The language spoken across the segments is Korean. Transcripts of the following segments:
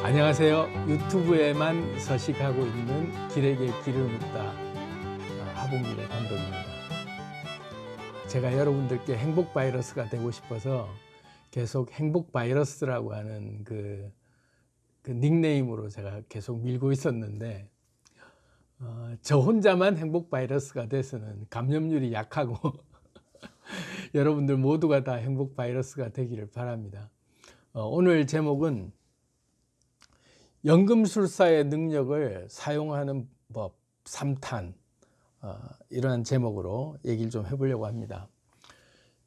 안녕하세요. 유튜브에만 서식하고 있는 길에게 길을 묻다 하봉길의 감독입니다. 제가 여러분들께 행복 바이러스가 되고 싶어서 계속 행복 바이러스라고 하는 그 닉네임으로 제가 계속 밀고 있었는데 저 혼자만 행복 바이러스가 돼서는 감염률이 약하고 여러분들 모두가 다 행복 바이러스가 되기를 바랍니다. 오늘 제목은 연금술사의 능력을 사용하는 법 3탄 이러한 제목으로 얘기를 좀 해보려고 합니다.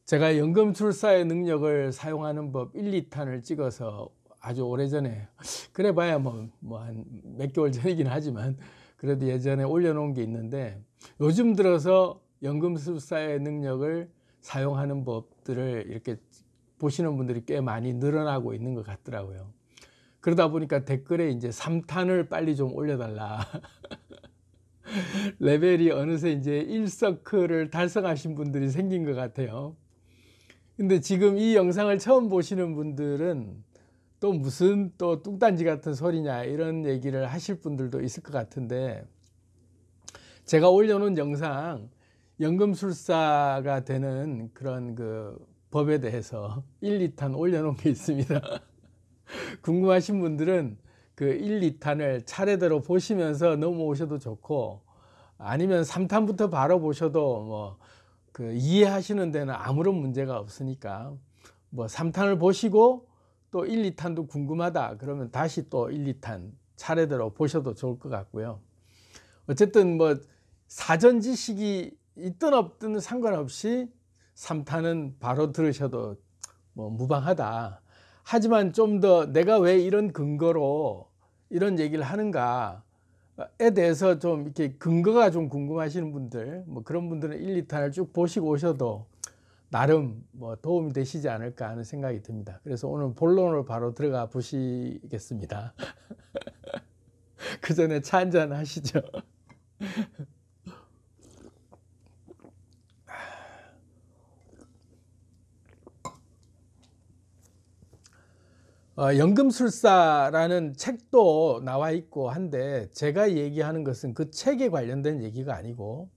제가 연금술사의 능력을 사용하는 법 1, 2탄을 찍어서 아주 오래전에 그래 봐야 뭐 한 몇 개월 전이긴 하지만 그래도 예전에 올려놓은 게 있는데 요즘 들어서 연금술사의 능력을 사용하는 법들을 이렇게 보시는 분들이 꽤 많이 늘어나고 있는 것 같더라고요. 그러다 보니까 댓글에 이제 3탄을 빨리 좀 올려달라. 레벨이 어느새 이제 1서클을 달성하신 분들이 생긴 것 같아요. 근데 지금 이 영상을 처음 보시는 분들은 또 무슨 또 뚱딴지 같은 소리냐 이런 얘기를 하실 분들도 있을 것 같은데, 제가 올려놓은 영상 연금술사가 되는 그런 그 법에 대해서 1, 2탄 올려놓은 게 있습니다. 궁금하신 분들은 그 1, 2탄을 차례대로 보시면서 넘어오셔도 좋고, 아니면 3탄부터 바로 보셔도 뭐 그 이해하시는 데는 아무런 문제가 없으니까 뭐 3탄을 보시고 또 1, 2탄도 궁금하다 그러면 다시 또 1, 2탄 차례대로 보셔도 좋을 것 같고요. 어쨌든 뭐 사전 지식이 있든 없든 상관없이 3탄은 바로 들으셔도 뭐 무방하다. 하지만 좀 더 내가 왜 이런 근거로 이런 얘기를 하는가에 대해서 좀 이렇게 근거가 좀 궁금하시는 분들, 뭐 그런 분들은 1, 2탄을 쭉 보시고 오셔도 나름 뭐 도움이 되시지 않을까 하는 생각이 듭니다. 그래서 오늘 본론으로 바로 들어가 보시겠습니다. 그 전에 차 한잔 하시죠. 연금술사라는 책도 나와 있고 한데, 제가 얘기하는 것은 그 책에 관련된 얘기가 아니고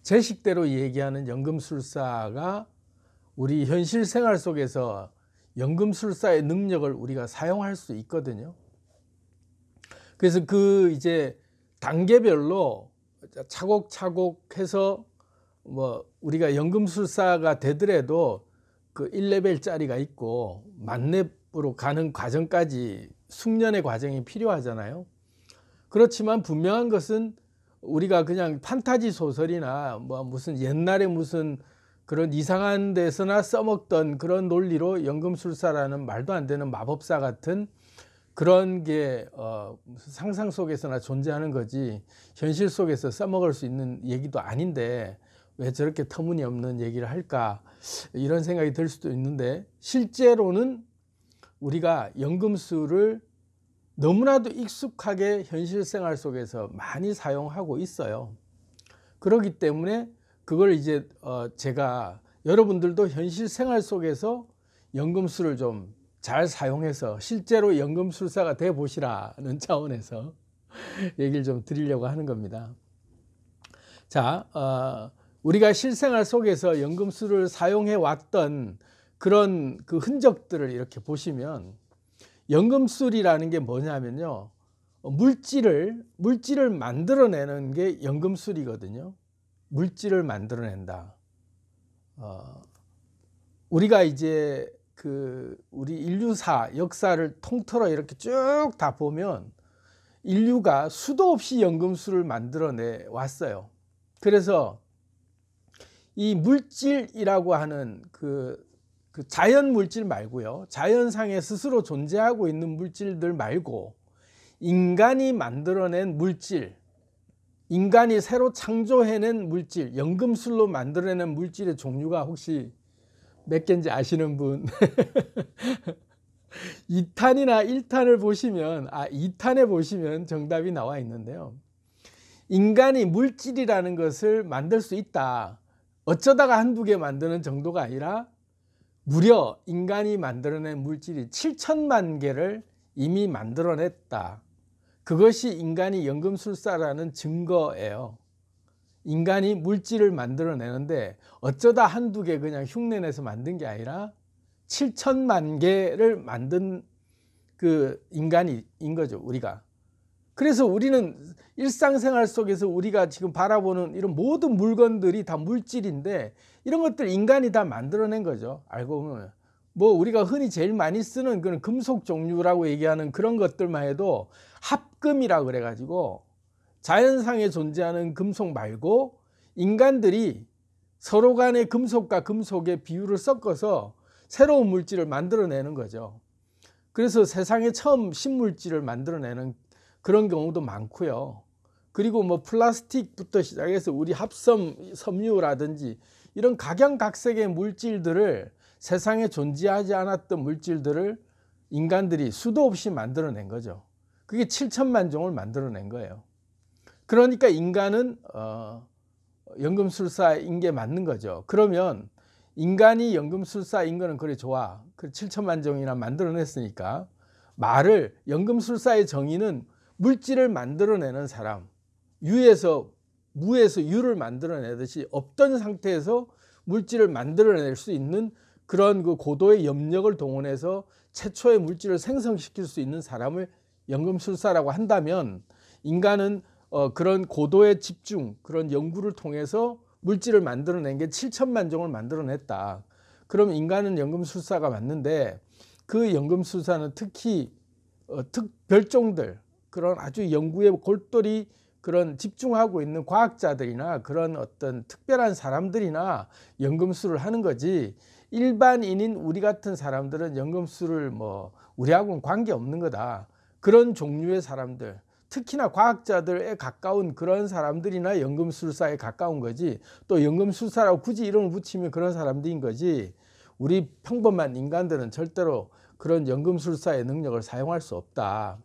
제 식대로 얘기하는 연금술사가 우리 현실 생활 속에서 연금술사의 능력을 우리가 사용할 수 있거든요. 그래서 그 이제 단계별로 차곡차곡 해서 뭐 우리가 연금술사가 되더라도 그 1레벨짜리가 있고 만렙으로 가는 과정까지 숙련의 과정이 필요하잖아요. 그렇지만 분명한 것은 우리가 그냥 판타지 소설이나 뭐 무슨 옛날에 무슨 그런 이상한 데서나 써먹던 그런 논리로 연금술사라는 말도 안 되는 마법사 같은 그런 게 상상 속에서나 존재하는 거지 현실 속에서 써먹을 수 있는 얘기도 아닌데 왜 저렇게 터무니없는 얘기를 할까, 이런 생각이 들 수도 있는데, 실제로는 우리가 연금술을 너무나도 익숙하게 현실 생활 속에서 많이 사용하고 있어요. 그렇기 때문에 그걸 이제 제가 여러분들도 현실 생활 속에서 연금술을 좀 잘 사용해서 실제로 연금술사가 돼 보시라는 차원에서 얘기를 좀 드리려고 하는 겁니다. 자, 우리가 실생활 속에서 연금술을 사용해 왔던 그런 그 흔적들을 이렇게 보시면, 연금술이라는 게 뭐냐면요, 물질을 만들어내는 게 연금술이거든요. 물질을 만들어낸다. 우리가 이제 우리 인류사 역사를 통틀어 이렇게 쭉 다 보면 인류가 수도 없이 연금술을 만들어내 왔어요. 그래서 이 물질이라고 하는 그 자연 물질 말고요, 자연상에 스스로 존재하고 있는 물질들 말고 인간이 만들어낸 물질, 인간이 새로 창조해낸 물질, 연금술로 만들어낸 물질의 종류가 혹시 몇 개인지 아시는 분? 2탄이나 1탄을 보시면 2탄에 보시면 정답이 나와 있는데요. 인간이 물질이라는 것을 만들 수 있다. 어쩌다가 한두 개 만드는 정도가 아니라 무려 인간이 만들어낸 물질이 7천만 개를 이미 만들어냈다. 그것이 인간이 연금술사라는 증거예요. 인간이 물질을 만들어내는데 어쩌다 한두 개 그냥 흉내내서 만든 게 아니라 7천만 개를 만든 그 인간인 거죠, 우리가. 그래서 우리는 일상생활 속에서 우리가 지금 바라보는 이런 모든 물건들이 다 물질인데 이런 것들 인간이 다 만들어낸 거죠. 알고 보면 뭐 우리가 흔히 제일 많이 쓰는 그런 금속 종류라고 얘기하는 그런 것들만 해도 합금이라 그래가지고 자연상에 존재하는 금속 말고 인간들이 서로 간의 금속과 금속의 비율을 섞어서 새로운 물질을 만들어내는 거죠. 그래서 세상에 처음 신물질을 만들어내는 그런 경우도 많고요. 그리고 뭐 플라스틱부터 시작해서 우리 합섬, 섬유라든지 이런 각양각색의 물질들을 세상에 존재하지 않았던 물질들을 인간들이 수도 없이 만들어낸 거죠. 그게 7천만 종을 만들어낸 거예요. 그러니까 인간은 연금술사인 게 맞는 거죠. 그러면 인간이 연금술사인 거는 그래 좋아. 그 7천만 종이나 만들어냈으니까 말을 연금술사의 정의는 물질을 만들어내는 사람, 유에서 무에서 유를 만들어내듯이 없던 상태에서 물질을 만들어낼 수 있는 그런 그 고도의 염력을 동원해서 최초의 물질을 생성시킬 수 있는 사람을 연금술사라고 한다면 인간은 그런 고도의 집중, 그런 연구를 통해서 물질을 만들어낸 게 7천만 종을 만들어냈다. 그럼 인간은 연금술사가 맞는데 그 연금술사는 특히 별종들, 그런 아주 연구에 골똘히 그런 집중하고 있는 과학자들이나 그런 어떤 특별한 사람들이나 연금술을 하는 거지 일반인인 우리 같은 사람들은 연금술을 뭐 우리하고는 관계없는 거다. 그런 종류의 사람들, 특히나 과학자들에 가까운 그런 사람들이나 연금술사에 가까운 거지 또 연금술사라고 굳이 이름을 붙이면 그런 사람들인 거지 우리 평범한 인간들은 절대로 그런 연금술사의 능력을 사용할 수 없다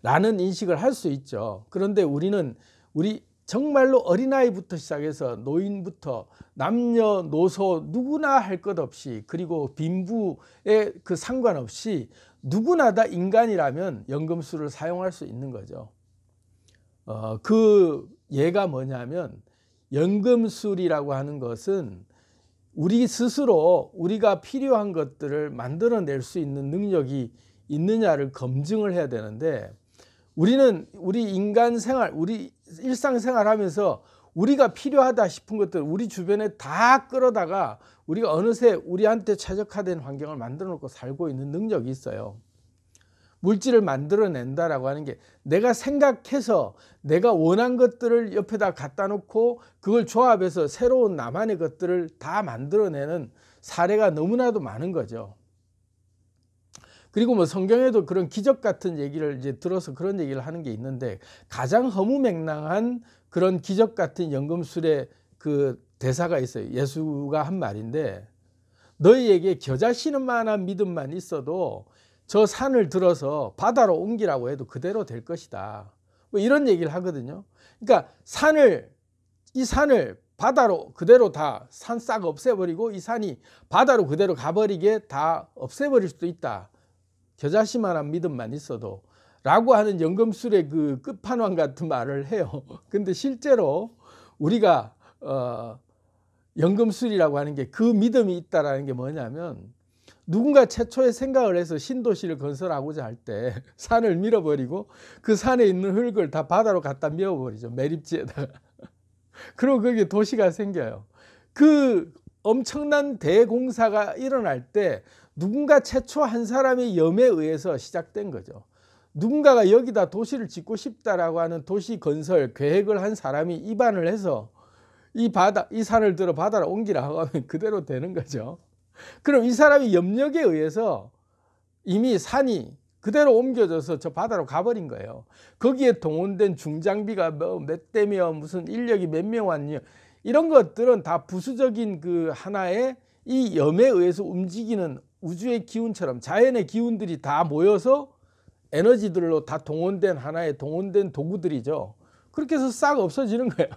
라는 인식을 할 수 있죠. 그런데 우리 정말로 어린아이부터 시작해서 노인부터 남녀노소 누구나 할 것 없이 그리고 빈부에 그 상관없이 누구나 다 인간이라면 연금술을 사용할 수 있는 거죠. 그 예가 뭐냐면 연금술이라고 하는 것은 우리 스스로 우리가 필요한 것들을 만들어낼 수 있는 능력이 있느냐를 검증을 해야 되는데 우리 인간 생활, 우리 일상생활 하면서 우리가 필요하다 싶은 것들 우리 주변에 다 끌어다가 우리가 어느새 우리한테 최적화된 환경을 만들어 놓고 살고 있는 능력이 있어요. 물질을 만들어낸다라고 하는 게 내가 생각해서 내가 원한 것들을 옆에다 갖다 놓고 그걸 조합해서 새로운 나만의 것들을 다 만들어내는 사례가 너무나도 많은 거죠. 그리고 뭐 성경에도 그런 기적 같은 얘기를 이제 들어서 그런 얘기를 하는 게 있는데 가장 허무맹랑한 그런 기적 같은 연금술의 그 대사가 있어요. 예수가 한 말인데 너희에게 겨자 씨는 만한 믿음만 있어도 저 산을 들어서 바다로 옮기라고 해도 그대로 될 것이다. 뭐 이런 얘기를 하거든요. 그러니까 이 산을 바다로 그대로 다 산 싹 없애버리고 이 산이 바다로 그대로 가버리게 다 없애버릴 수도 있다. 겨자씨만한 믿음만 있어도 라고 하는 연금술의 그 끝판왕 같은 말을 해요. 근데 실제로 우리가 연금술이라고 하는 게 그 믿음이 있다라는 게 뭐냐면 누군가 최초의 생각을 해서 신도시를 건설하고자 할 때 산을 밀어버리고 그 산에 있는 흙을 다 바다로 갖다 메워버리죠. 매립지에다가. 그리고 거기에 도시가 생겨요. 그 엄청난 대공사가 일어날 때 누군가 최초 한 사람의 염에 의해서 시작된 거죠. 누군가가 여기다 도시를 짓고 싶다라고 하는 도시 건설 계획을 한 사람이 입안을 해서 이 산을 들어 바다로 옮기라고 하면 그대로 되는 거죠. 그럼 이 사람이 염력에 의해서 이미 산이 그대로 옮겨져서 저 바다로 가버린 거예요. 거기에 동원된 중장비가 몇 대며 무슨 인력이 몇 명 왔냐 이런 것들은 다 부수적인 그 하나의 이 염에 의해서 움직이는 우주의 기운처럼 자연의 기운들이 다 모여서 에너지들로 다 동원된 하나의 동원된 도구들이죠. 그렇게 해서 싹 없어지는 거예요.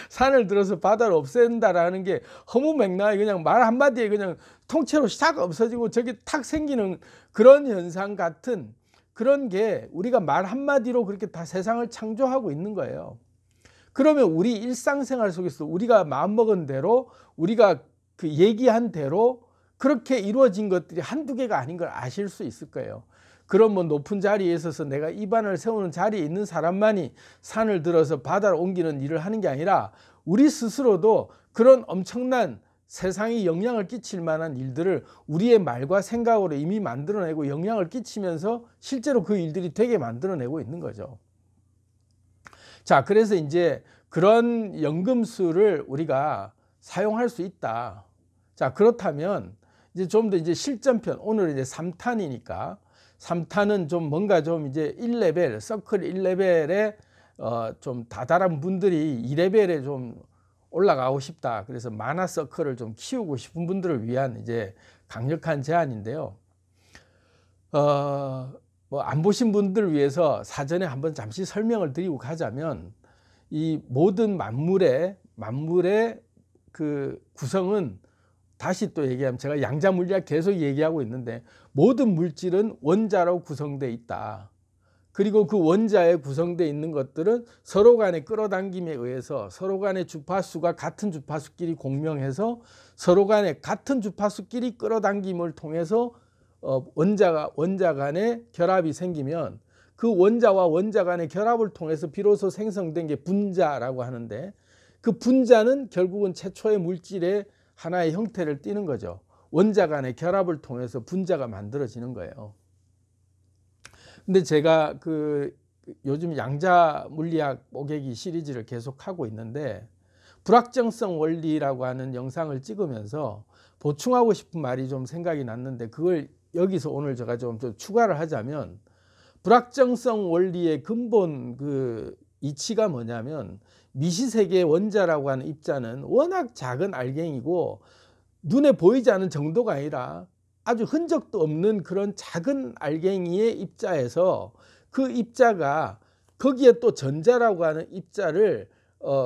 산을 들어서 바다를 없앤다라는 게 허무맹랑하게 그냥 말 한마디에 그냥 통째로 싹 없어지고 저게 탁 생기는 그런 현상 같은 그런 게 우리가 말 한마디로 그렇게 다 세상을 창조하고 있는 거예요. 그러면 우리 일상생활 속에서 우리가 마음먹은 대로 우리가 그 얘기한 대로 그렇게 이루어진 것들이 한두 개가 아닌 걸 아실 수 있을 거예요. 그런 뭐 높은 자리에 있어서 내가 입안을 세우는 자리에 있는 사람만이 산을 들어서 바다를 옮기는 일을 하는 게 아니라 우리 스스로도 그런 엄청난 세상에 영향을 끼칠 만한 일들을 우리의 말과 생각으로 이미 만들어내고 영향을 끼치면서 실제로 그 일들이 되게 만들어내고 있는 거죠. 자, 그래서 이제 그런 연금술을 우리가 사용할 수 있다. 자, 그렇다면 이제 좀 더 이제 실전편, 오늘 이제 3탄이니까 3탄은 좀 뭔가 좀 이제 1레벨, 서클 1레벨에 좀 다다른 분들이 2레벨에 좀 올라가고 싶다. 그래서 만화 서클을 좀 키우고 싶은 분들을 위한 이제 강력한 제안인데요. 뭐 안 보신 분들을 위해서 사전에 한번 잠시 설명을 드리고 가자면 이 모든 만물의 그 구성은 다시 또 얘기하면 제가 양자 물리학 계속 얘기하고 있는데 모든 물질은 원자로 구성되어 있다. 그리고 그 원자에 구성되어 있는 것들은 서로 간의 끌어당김에 의해서 서로 간의 주파수가 같은 주파수끼리 공명해서 서로 간의 같은 주파수끼리 끌어당김을 통해서 원자 간의 결합이 생기면 그 원자와 원자 간의 결합을 통해서 비로소 생성된 게 분자라고 하는데 그 분자는 결국은 최초의 물질의 하나의 형태를 띠는 거죠. 원자 간의 결합을 통해서 분자가 만들어지는 거예요. 근데 제가 그 요즘 양자 물리학 뽀개기 시리즈를 계속하고 있는데 불확정성 원리라고 하는 영상을 찍으면서 보충하고 싶은 말이 좀 생각이 났는데 그걸 여기서 오늘 제가 좀 추가를 하자면 불확정성 원리의 근본 그 이치가 뭐냐면 미시세계의 원자라고 하는 입자는 워낙 작은 알갱이고 눈에 보이지 않는 정도가 아니라 아주 흔적도 없는 그런 작은 알갱이의 입자에서 그 입자가 거기에 또 전자라고 하는 입자를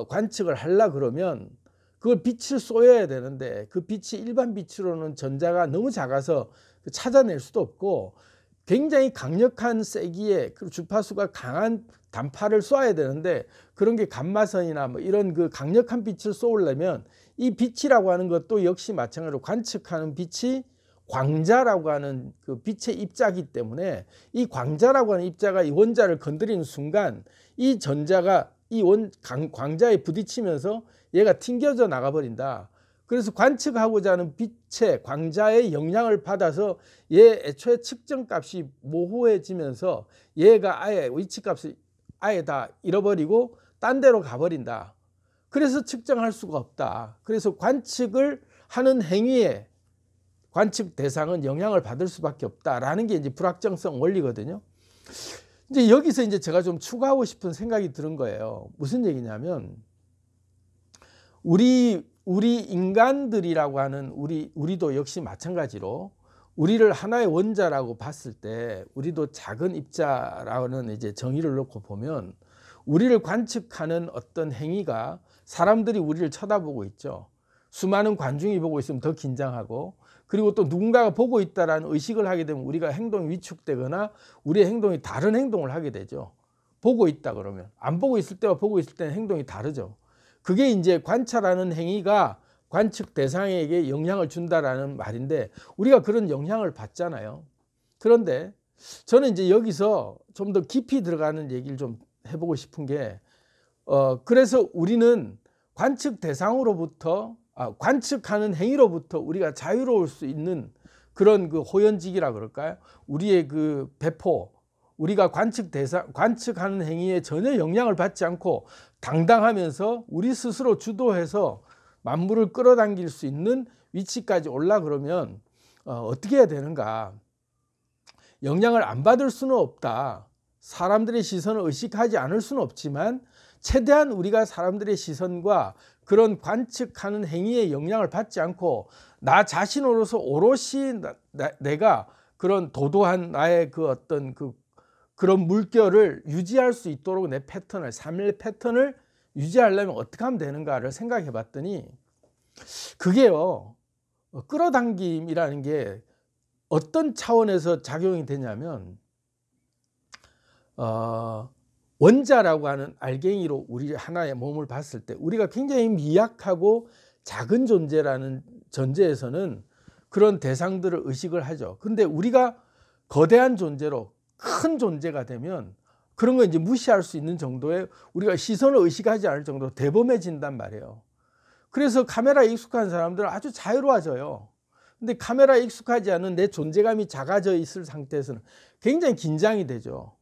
관측을 하려 그러면 그걸 빛을 쏘여야 되는데 그 빛이 일반 빛으로는 전자가 너무 작아서 찾아낼 수도 없고 굉장히 강력한 세기에 그 주파수가 강한 단파를 쏘아야 되는데 그런 게 감마선이나 뭐 이런 그 강력한 빛을 쏘려면 이 빛이라고 하는 것도 역시 마찬가지로 관측하는 빛이 광자라고 하는 그 빛의 입자이기 때문에 이 광자라고 하는 입자가 이 원자를 건드리는 순간 이 전자가 이 광자에 부딪히면서 얘가 튕겨져 나가버린다. 그래서 관측하고자 하는 빛의 광자의 영향을 받아서 얘 애초에 측정값이 모호해지면서 얘가 아예 위치값을 아예 다 잃어버리고 딴 데로 가버린다. 그래서 측정할 수가 없다. 그래서 관측을 하는 행위에 관측 대상은 영향을 받을 수밖에 없다라는 게 이제 불확정성 원리거든요. 이제 여기서 이제 제가 좀 추가하고 싶은 생각이 드는 거예요. 무슨 얘기냐면 우리 인간들이라고 하는 우리도 역시 마찬가지로 우리를 하나의 원자라고 봤을 때 우리도 작은 입자라는 이제 정의를 놓고 보면 우리를 관측하는 어떤 행위가 사람들이 우리를 쳐다보고 있죠. 수많은 관중이 보고 있으면 더 긴장하고 그리고 또 누군가가 보고 있다라는 의식을 하게 되면 우리가 행동이 위축되거나 우리의 행동이 다른 행동을 하게 되죠. 보고 있다 그러면 안 보고 있을 때와 보고 있을 때는 행동이 다르죠. 그게 이제 관찰하는 행위가 관측 대상에게 영향을 준다라는 말인데 우리가 그런 영향을 받잖아요. 그런데 저는 이제 여기서 좀 더 깊이 들어가는 얘기를 좀 해보고 싶은 게 그래서 우리는 관측 대상으로부터 관측하는 행위로부터 우리가 자유로울 수 있는 그런 그 호연직이라 그럴까요? 우리의 그 배포, 우리가 관측하는 행위에 전혀 영향을 받지 않고 당당하면서 우리 스스로 주도해서 만물을 끌어당길 수 있는 위치까지 올라 그러면 어떻게 해야 되는가? 영향을 안 받을 수는 없다. 사람들의 시선을 의식하지 않을 수는 없지만 최대한 우리가 사람들의 시선과 그런 관측하는 행위에 영향을 받지 않고 나 자신으로서 오롯이 내가 그런 도도한 나의 그 어떤 그런 물결을 유지할 수 있도록 내 패턴을 삶의 패턴을 유지하려면 어떻게 하면 되는가를 생각해 봤더니 그게요, 끌어당김이라는 게 어떤 차원에서 작용이 되냐면 원자라고 하는 알갱이로 우리 하나의 몸을 봤을 때 우리가 굉장히 미약하고 작은 존재라는 전제에서는 그런 대상들을 의식을 하죠. 근데 우리가 거대한 존재로 큰 존재가 되면 그런 거 이제 무시할 수 있는 정도의 우리가 시선을 의식하지 않을 정도로 대범해진단 말이에요. 그래서 카메라에 익숙한 사람들은 아주 자유로워져요. 근데 카메라에 익숙하지 않은 내 존재감이 작아져 있을 상태에서는 굉장히 긴장이 되죠.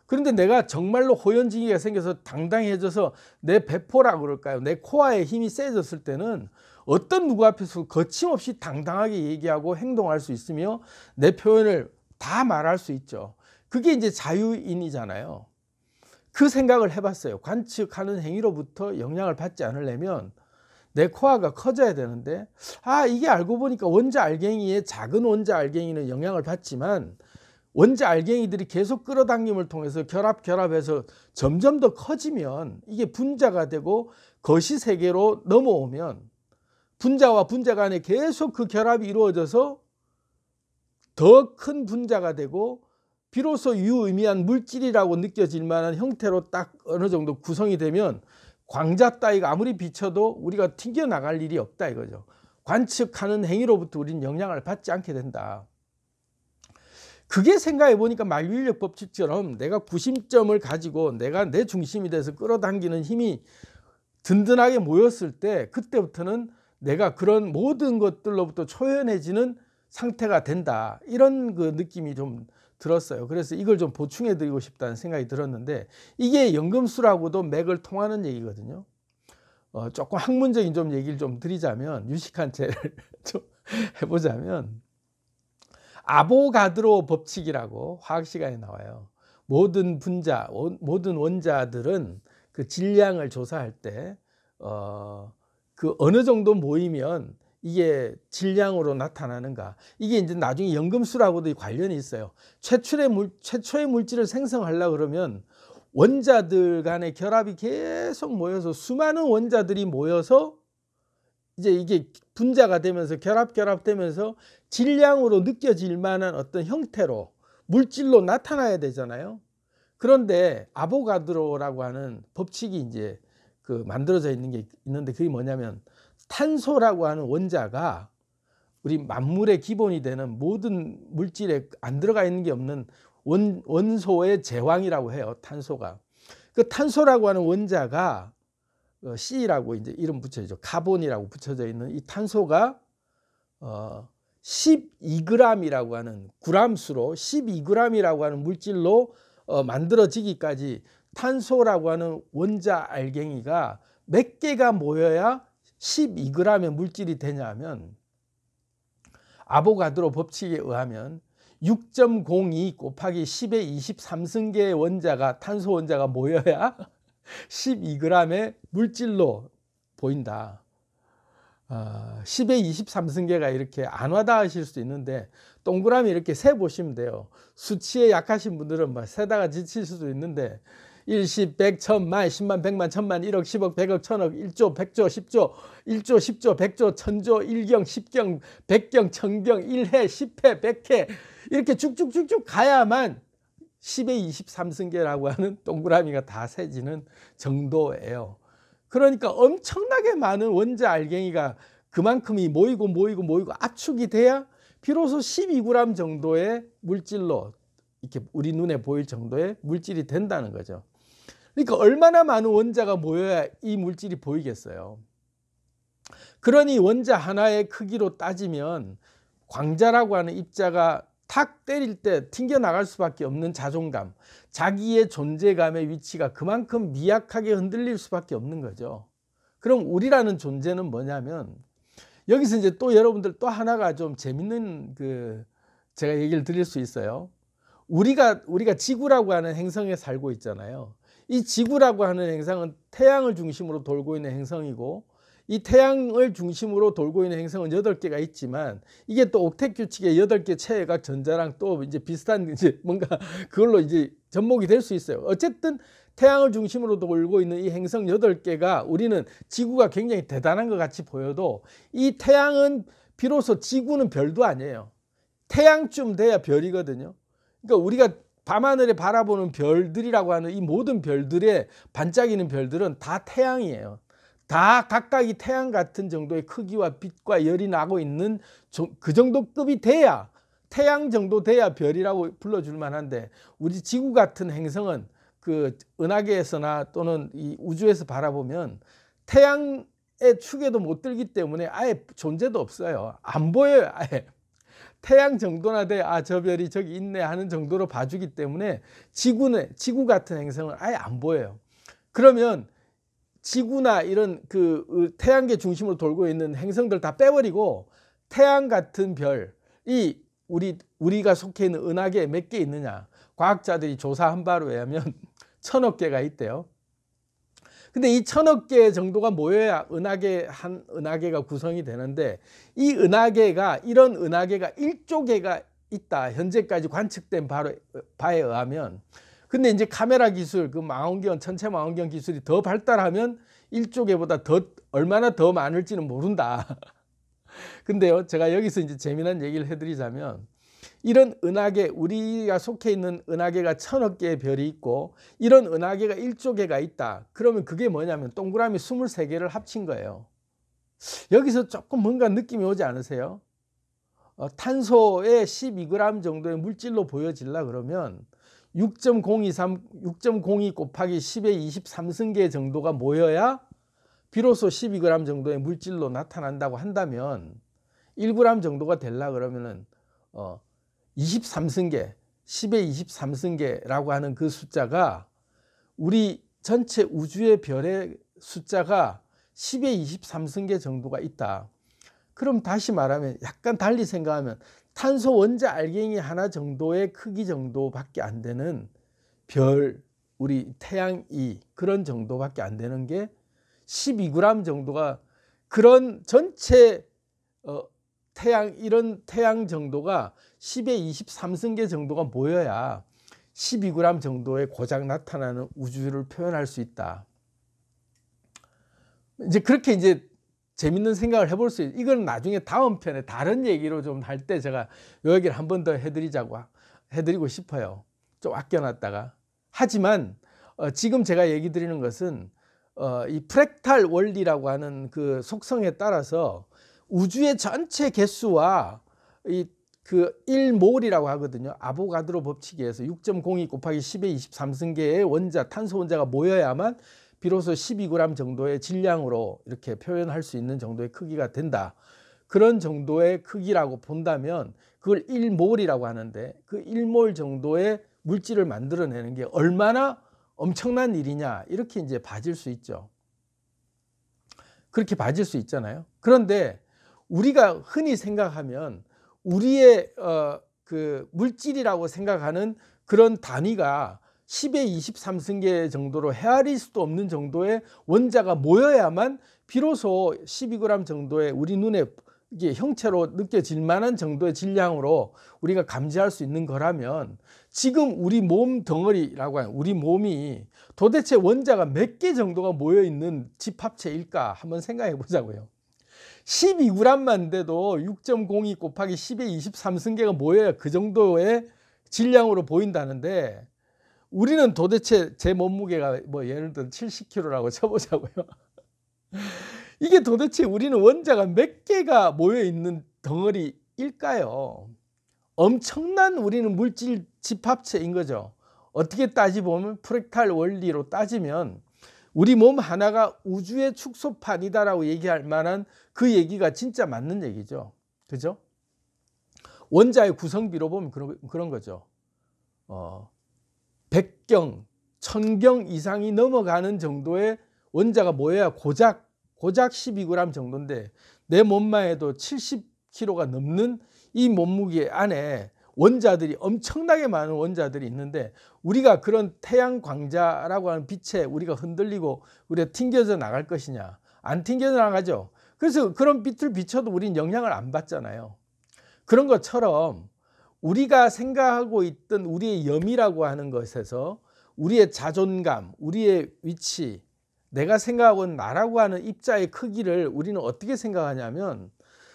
그런데 내가 정말로 호연지기가 생겨서 당당해져서 내 배포라고 그럴까요? 내 코어의 힘이 세졌을 때는 어떤 누구 앞에서 거침없이 당당하게 얘기하고 행동할 수 있으며 내 표현을 다 말할 수 있죠. 그게 이제 자유인이잖아요. 그 생각을 해봤어요. 관측하는 행위로부터 영향을 받지 않으려면 내 코어가 커져야 되는데 이게 알고 보니까 원자 알갱이의 작은 원자 알갱이는 영향을 받지만 원자 알갱이들이 계속 끌어당김을 통해서 결합해서 점점 더 커지면 이게 분자가 되고 거시세계로 넘어오면 분자와 분자 간에 계속 그 결합이 이루어져서 더 큰 분자가 되고 비로소 유의미한 물질이라고 느껴질 만한 형태로 딱 어느 정도 구성이 되면 광자 따위가 아무리 비춰도 우리가 튕겨나갈 일이 없다 이거죠. 관측하는 행위로부터 우리는 영향을 받지 않게 된다. 그게 생각해 보니까 만유인력 법칙처럼 내가 구심점을 가지고 내가 내 중심이 돼서 끌어당기는 힘이 든든하게 모였을 때 그때부터는 내가 그런 모든 것들로부터 초연해지는 상태가 된다. 이런 그 느낌이 좀 들었어요. 그래서 이걸 좀 보충해 드리고 싶다는 생각이 들었는데 이게 연금술하고도 맥을 통하는 얘기거든요. 조금 학문적인 좀 얘기를 좀 드리자면 유식한 채를 좀 해보자면 아보가드로 법칙이라고 화학 시간에 나와요. 모든 분자, 모든 원자들은 그 질량을 조사할 때 그 어느 정도 모이면 이게 질량으로 나타나는가. 이게 이제 나중에 연금술하고도 관련이 있어요. 최초의 물질을 생성하려고 그러면 원자들 간의 결합이 계속 모여서 수많은 원자들이 모여서 이제 이게 분자가 되면서 결합되면서 질량으로 느껴질 만한 어떤 형태로 물질로 나타나야 되잖아요. 그런데 아보가드로라고 하는 법칙이 이제 그 만들어져 있는 게 있는데 그게 뭐냐면 탄소라고 하는 원자가 우리 만물의 기본이 되는 모든 물질에 안 들어가 있는 게 없는 원소의 제왕이라고 해요. 탄소가. 그 탄소라고 하는 원자가 C라고 이제 이름 붙여져 카본이라고 붙여져 있는 이 탄소가 12g이라고 하는 g수로 12g이라고 하는 물질로 만들어지기까지 탄소라고 하는 원자 알갱이가 몇 개가 모여야 12g의 물질이 되냐면 아보가드로 법칙에 의하면 6.02 곱하기 10의 23승계의 원자가 탄소 원자가 모여야 12g의 물질로 보인다. 10의 23승계가 이렇게 안 와닿으실 수도 있는데 동그라미 이렇게 세 보시면 돼요. 수치에 약하신 분들은 막 세다가 지칠 수도 있는데 1, 10, 100, 1000만, 10만, 100만, 1000만, 1억, 10억, 100억, 1000억, 1조, 100조, 10조, 1조, 10조, 100조, 1000조, 1경, 10경, 100경, 1000경, 1회, 10회, 100회 이렇게 쭉쭉쭉쭉 가야만 10의 23승계라고 하는 동그라미가 다 세지는 정도예요. 그러니까 엄청나게 많은 원자 알갱이가 그만큼이 모이고 압축이 돼야 비로소 12g 정도의 물질로 이렇게 우리 눈에 보일 정도의 물질이 된다는 거죠. 그러니까 얼마나 많은 원자가 모여야 이 물질이 보이겠어요. 그러니 원자 하나의 크기로 따지면 광자라고 하는 입자가 탁 때릴 때 튕겨나갈 수밖에 없는 자존감, 자기의 존재감의 위치가 그만큼 미약하게 흔들릴 수밖에 없는 거죠. 그럼 우리라는 존재는 뭐냐면 여기서 이제 또 여러분들 또 하나가 좀 재밌는 제가 얘기를 드릴 수 있어요. 우리가 지구라고 하는 행성에 살고 있잖아요. 이 지구라고 하는 행성은 태양을 중심으로 돌고 있는 행성이고 이 태양을 중심으로 돌고 있는 행성은 8개가 있지만 이게 또 옥텟 규칙의 8개 체외각 전자랑 또 이제 비슷한 이제 뭔가 그걸로 이제 접목이 될 수 있어요. 어쨌든 태양을 중심으로 돌고 있는 이 행성 8개가 우리는 지구가 굉장히 대단한 것 같이 보여도 이 태양은 비로소 지구는 별도 아니에요. 태양쯤 돼야 별이거든요. 그러니까 우리가 밤하늘에 바라보는 별들이라고 하는 이 모든 별들의 반짝이는 별들은 다 태양이에요. 다 각각이 태양 같은 정도의 크기와 빛과 열이 나고 있는 그 정도 급이 돼야, 태양 정도 돼야 별이라고 불러줄 만한데, 우리 지구 같은 행성은 그 은하계에서나 또는 이 우주에서 바라보면 태양의 축에도 못 들기 때문에 아예 존재도 없어요. 안 보여요. 아예. 태양 정도나 돼야 저 별이 저기 있네 하는 정도로 봐주기 때문에 지구 같은 행성은 아예 안 보여요. 그러면 지구나 이런 그 태양계 중심으로 돌고 있는 행성들 다 빼버리고 태양 같은 별이 우리가 속해 있는 은하계에 몇 개 있느냐, 과학자들이 조사한 바로 의하면 1000억 개가 있대요. 근데 이 1000억 개 정도가 모여야 한 은하계가 구성이 되는데, 이 은하계가, 이런 은하계가 1조 개가 있다, 현재까지 관측된 바에 의하면. 근데 이제 카메라 기술, 그 망원경, 천체 망원경 기술이 더 발달하면 1조 개보다 얼마나 더 많을지는 모른다. 근데요, 제가 여기서 이제 재미난 얘기를 해드리자면, 이런 은하계, 우리가 속해 있는 은하계가 1000억 개의 별이 있고 이런 은하계가 1조 개가 있다. 그러면 그게 뭐냐면 동그라미 23개를 합친 거예요. 여기서 조금 뭔가 느낌이 오지 않으세요? 탄소에 12g 정도의 물질로 보여질라 그러면 6.02 곱하기 10의 23승계 정도가 모여야 비로소 12g 정도의 물질로 나타난다고 한다면, 1g 정도가 되려 그러면은 23승계, 10의 23승계라고 하는 그 숫자가 우리 전체 우주의 별의 숫자가 10의 23승계 정도가 있다. 그럼 다시 말하면, 약간 달리 생각하면 탄소 원자 알갱이 하나 정도의 크기 정도밖에 안 되는 별, 우리 태양이 그런 정도밖에 안 되는 게 12g 정도가, 그런 전체 이런 태양 정도가 10의 23승계 정도가 모여야 12g 정도의 고작 나타나는 우주를 표현할 수 있다. 이제 그렇게 이제 재밌는 생각을 해볼 수 있어요. 이건 나중에 다음 편에 다른 얘기로 좀 할 때 제가 이 얘기를 한 번 더 해드리고 싶어요. 좀 아껴놨다가. 하지만 지금 제가 얘기 드리는 것은 이 프랙탈 원리라고 하는 그 속성에 따라서 우주의 전체 개수와 그 1몰이라고 하거든요. 아보가드로 법칙에 의해서 6.02 곱하기 10의 23승계의 탄소 원자가 모여야만 비로소 12g 정도의 질량으로 이렇게 표현할 수 있는 정도의 크기가 된다. 그런 정도의 크기라고 본다면 그걸 1몰이라고 하는데, 그 1몰 정도의 물질을 만들어내는 게 얼마나 엄청난 일이냐, 이렇게 이제 봐질 수 있죠. 그렇게 봐질 수 있잖아요. 그런데 우리가 흔히 생각하면 우리의 그 물질이라고 생각하는 그런 단위가 10의 23승계 정도로 헤아릴 수도 없는 정도의 원자가 모여야만 비로소 12g 정도의 우리 눈에 이게 형체로 느껴질 만한 정도의 질량으로 우리가 감지할 수 있는 거라면, 지금 우리 몸 덩어리라고 하는 우리 몸이 도대체 원자가 몇 개 정도가 모여 있는 집합체일까 한번 생각해 보자고요. 12g만 돼도 6.02 곱하기 10의 23승계가 모여야 그 정도의 질량으로 보인다는데, 우리는 도대체 제 몸무게가 뭐 예를 들어 70kg라고 쳐보자고요. 이게 도대체 우리는 원자가 몇 개가 모여 있는 덩어리일까요? 엄청난 우리는 물질 집합체인 거죠. 어떻게 따지보면 프랙탈 원리로 따지면 우리 몸 하나가 우주의 축소판이다라고 얘기할 만한 그 얘기가 진짜 맞는 얘기죠. 그죠? 원자의 구성비로 보면 그런 거죠. 100경, 1000경 이상이 넘어가는 정도의 원자가 모여야 고작 12g 정도인데, 내 몸만 해도 70kg가 넘는 이 몸무게 안에 원자들이, 엄청나게 많은 원자들이 있는데, 우리가 그런 태양 광자라고 하는 빛에 우리가 흔들리고 우리가 튕겨져 나갈 것이냐? 안 튕겨져 나가죠. 그래서 그런 빛을 비춰도 우리는 영향을 안 받잖아요. 그런 것처럼 우리가 생각하고 있던 우리의 염이라고 하는 것에서 우리의 자존감, 우리의 위치, 내가 생각하고 있는 나라고 하는 입자의 크기를 우리는 어떻게 생각하냐면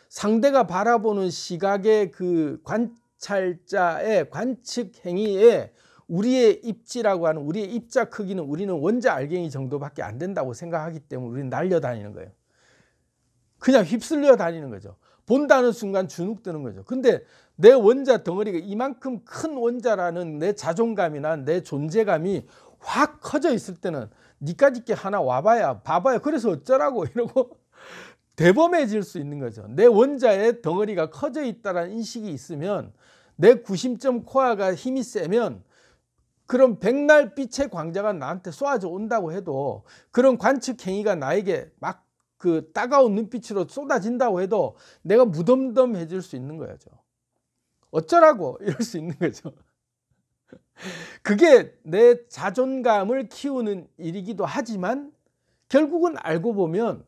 상대가 바라보는 시각의 그 관찰자의 관측 행위에 우리의 입지라고 하는 우리의 입자 크기는 우리는 원자 알갱이 정도밖에 안 된다고 생각하기 때문에 우리는 날려다니는 거예요. 그냥 휩쓸려 다니는 거죠. 본다는 순간 주눅 드는 거죠. 근데 내 원자 덩어리가 이만큼 큰 원자라는 내 자존감이나 내 존재감이 확 커져 있을 때는 니까짓 게 하나 와봐야 봐봐야 그래서 어쩌라고 이러고 대범해질 수 있는 거죠. 내 원자의 덩어리가 커져 있다는 인식이 있으면 내 구심점 코어가 힘이 세면 그런 백날 빛의 광자가 나한테 쏘아져 온다고 해도 그런 관측 행위가 나에게 막 그 따가운 눈빛으로 쏟아진다고 해도 내가 무덤덤해질 수 있는 거죠. 어쩌라고 이럴 수 있는 거죠. 그게 내 자존감을 키우는 일이기도 하지만 결국은 알고 보면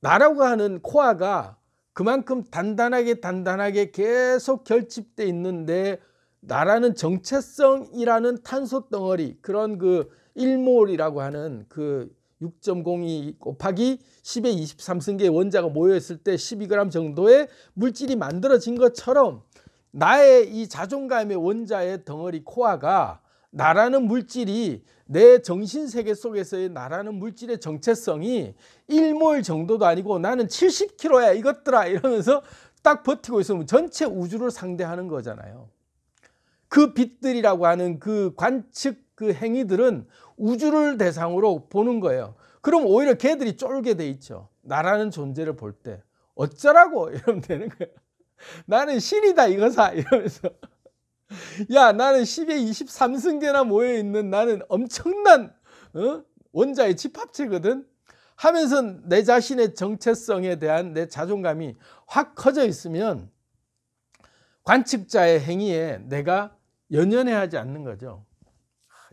나라고 하는 코어가 그만큼 단단하게 계속 결집돼 있는데 나라는 정체성이라는 탄소 덩어리 그런 그 1몰이라고 하는 그 6.02 곱하기 10의 23승계의 원자가 모여있을 때 12g 정도의 물질이 만들어진 것처럼 나의 이 자존감의 원자의 덩어리 코어가 나라는 물질이 내 정신세계 속에서의 나라는 물질의 정체성이 1몰 정도도 아니고 나는 70kg야 이것들아 이러면서 딱 버티고 있으면 전체 우주를 상대하는 거잖아요. 그 빛들이라고 하는 그 관측 그 행위들은 우주를 대상으로 보는 거예요. 그럼 오히려 걔들이 쫄게 돼 있죠. 나라는 존재를 볼 때 어쩌라고 이러면 되는 거예요. 나는 신이다 이거사 이러면서 야 나는 10의 23승계나 모여있는 나는 엄청난 원자의 집합체거든 하면서 내 자신의 정체성에 대한 내 자존감이 확 커져 있으면 관측자의 행위에 내가 연연해하지 않는 거죠.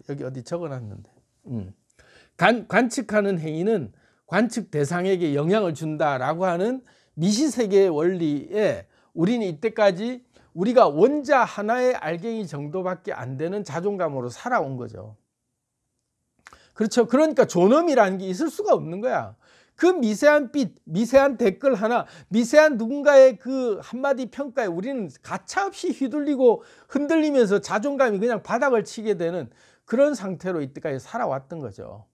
여기 어디 적어놨는데 관측하는 행위는 관측 대상에게 영향을 준다라고 하는 미시세계의 원리에 우리는 이때까지 우리가 원자 하나의 알갱이 정도밖에 안 되는 자존감으로 살아온 거죠. 그렇죠. 그러니까 존엄이라는 게 있을 수가 없는 거야. 그 미세한 빛, 미세한 댓글 하나, 미세한 누군가의 그 한마디 평가에 우리는 가차없이 휘둘리고 흔들리면서 자존감이 그냥 바닥을 치게 되는 그런 상태로 이때까지 살아왔던 거죠.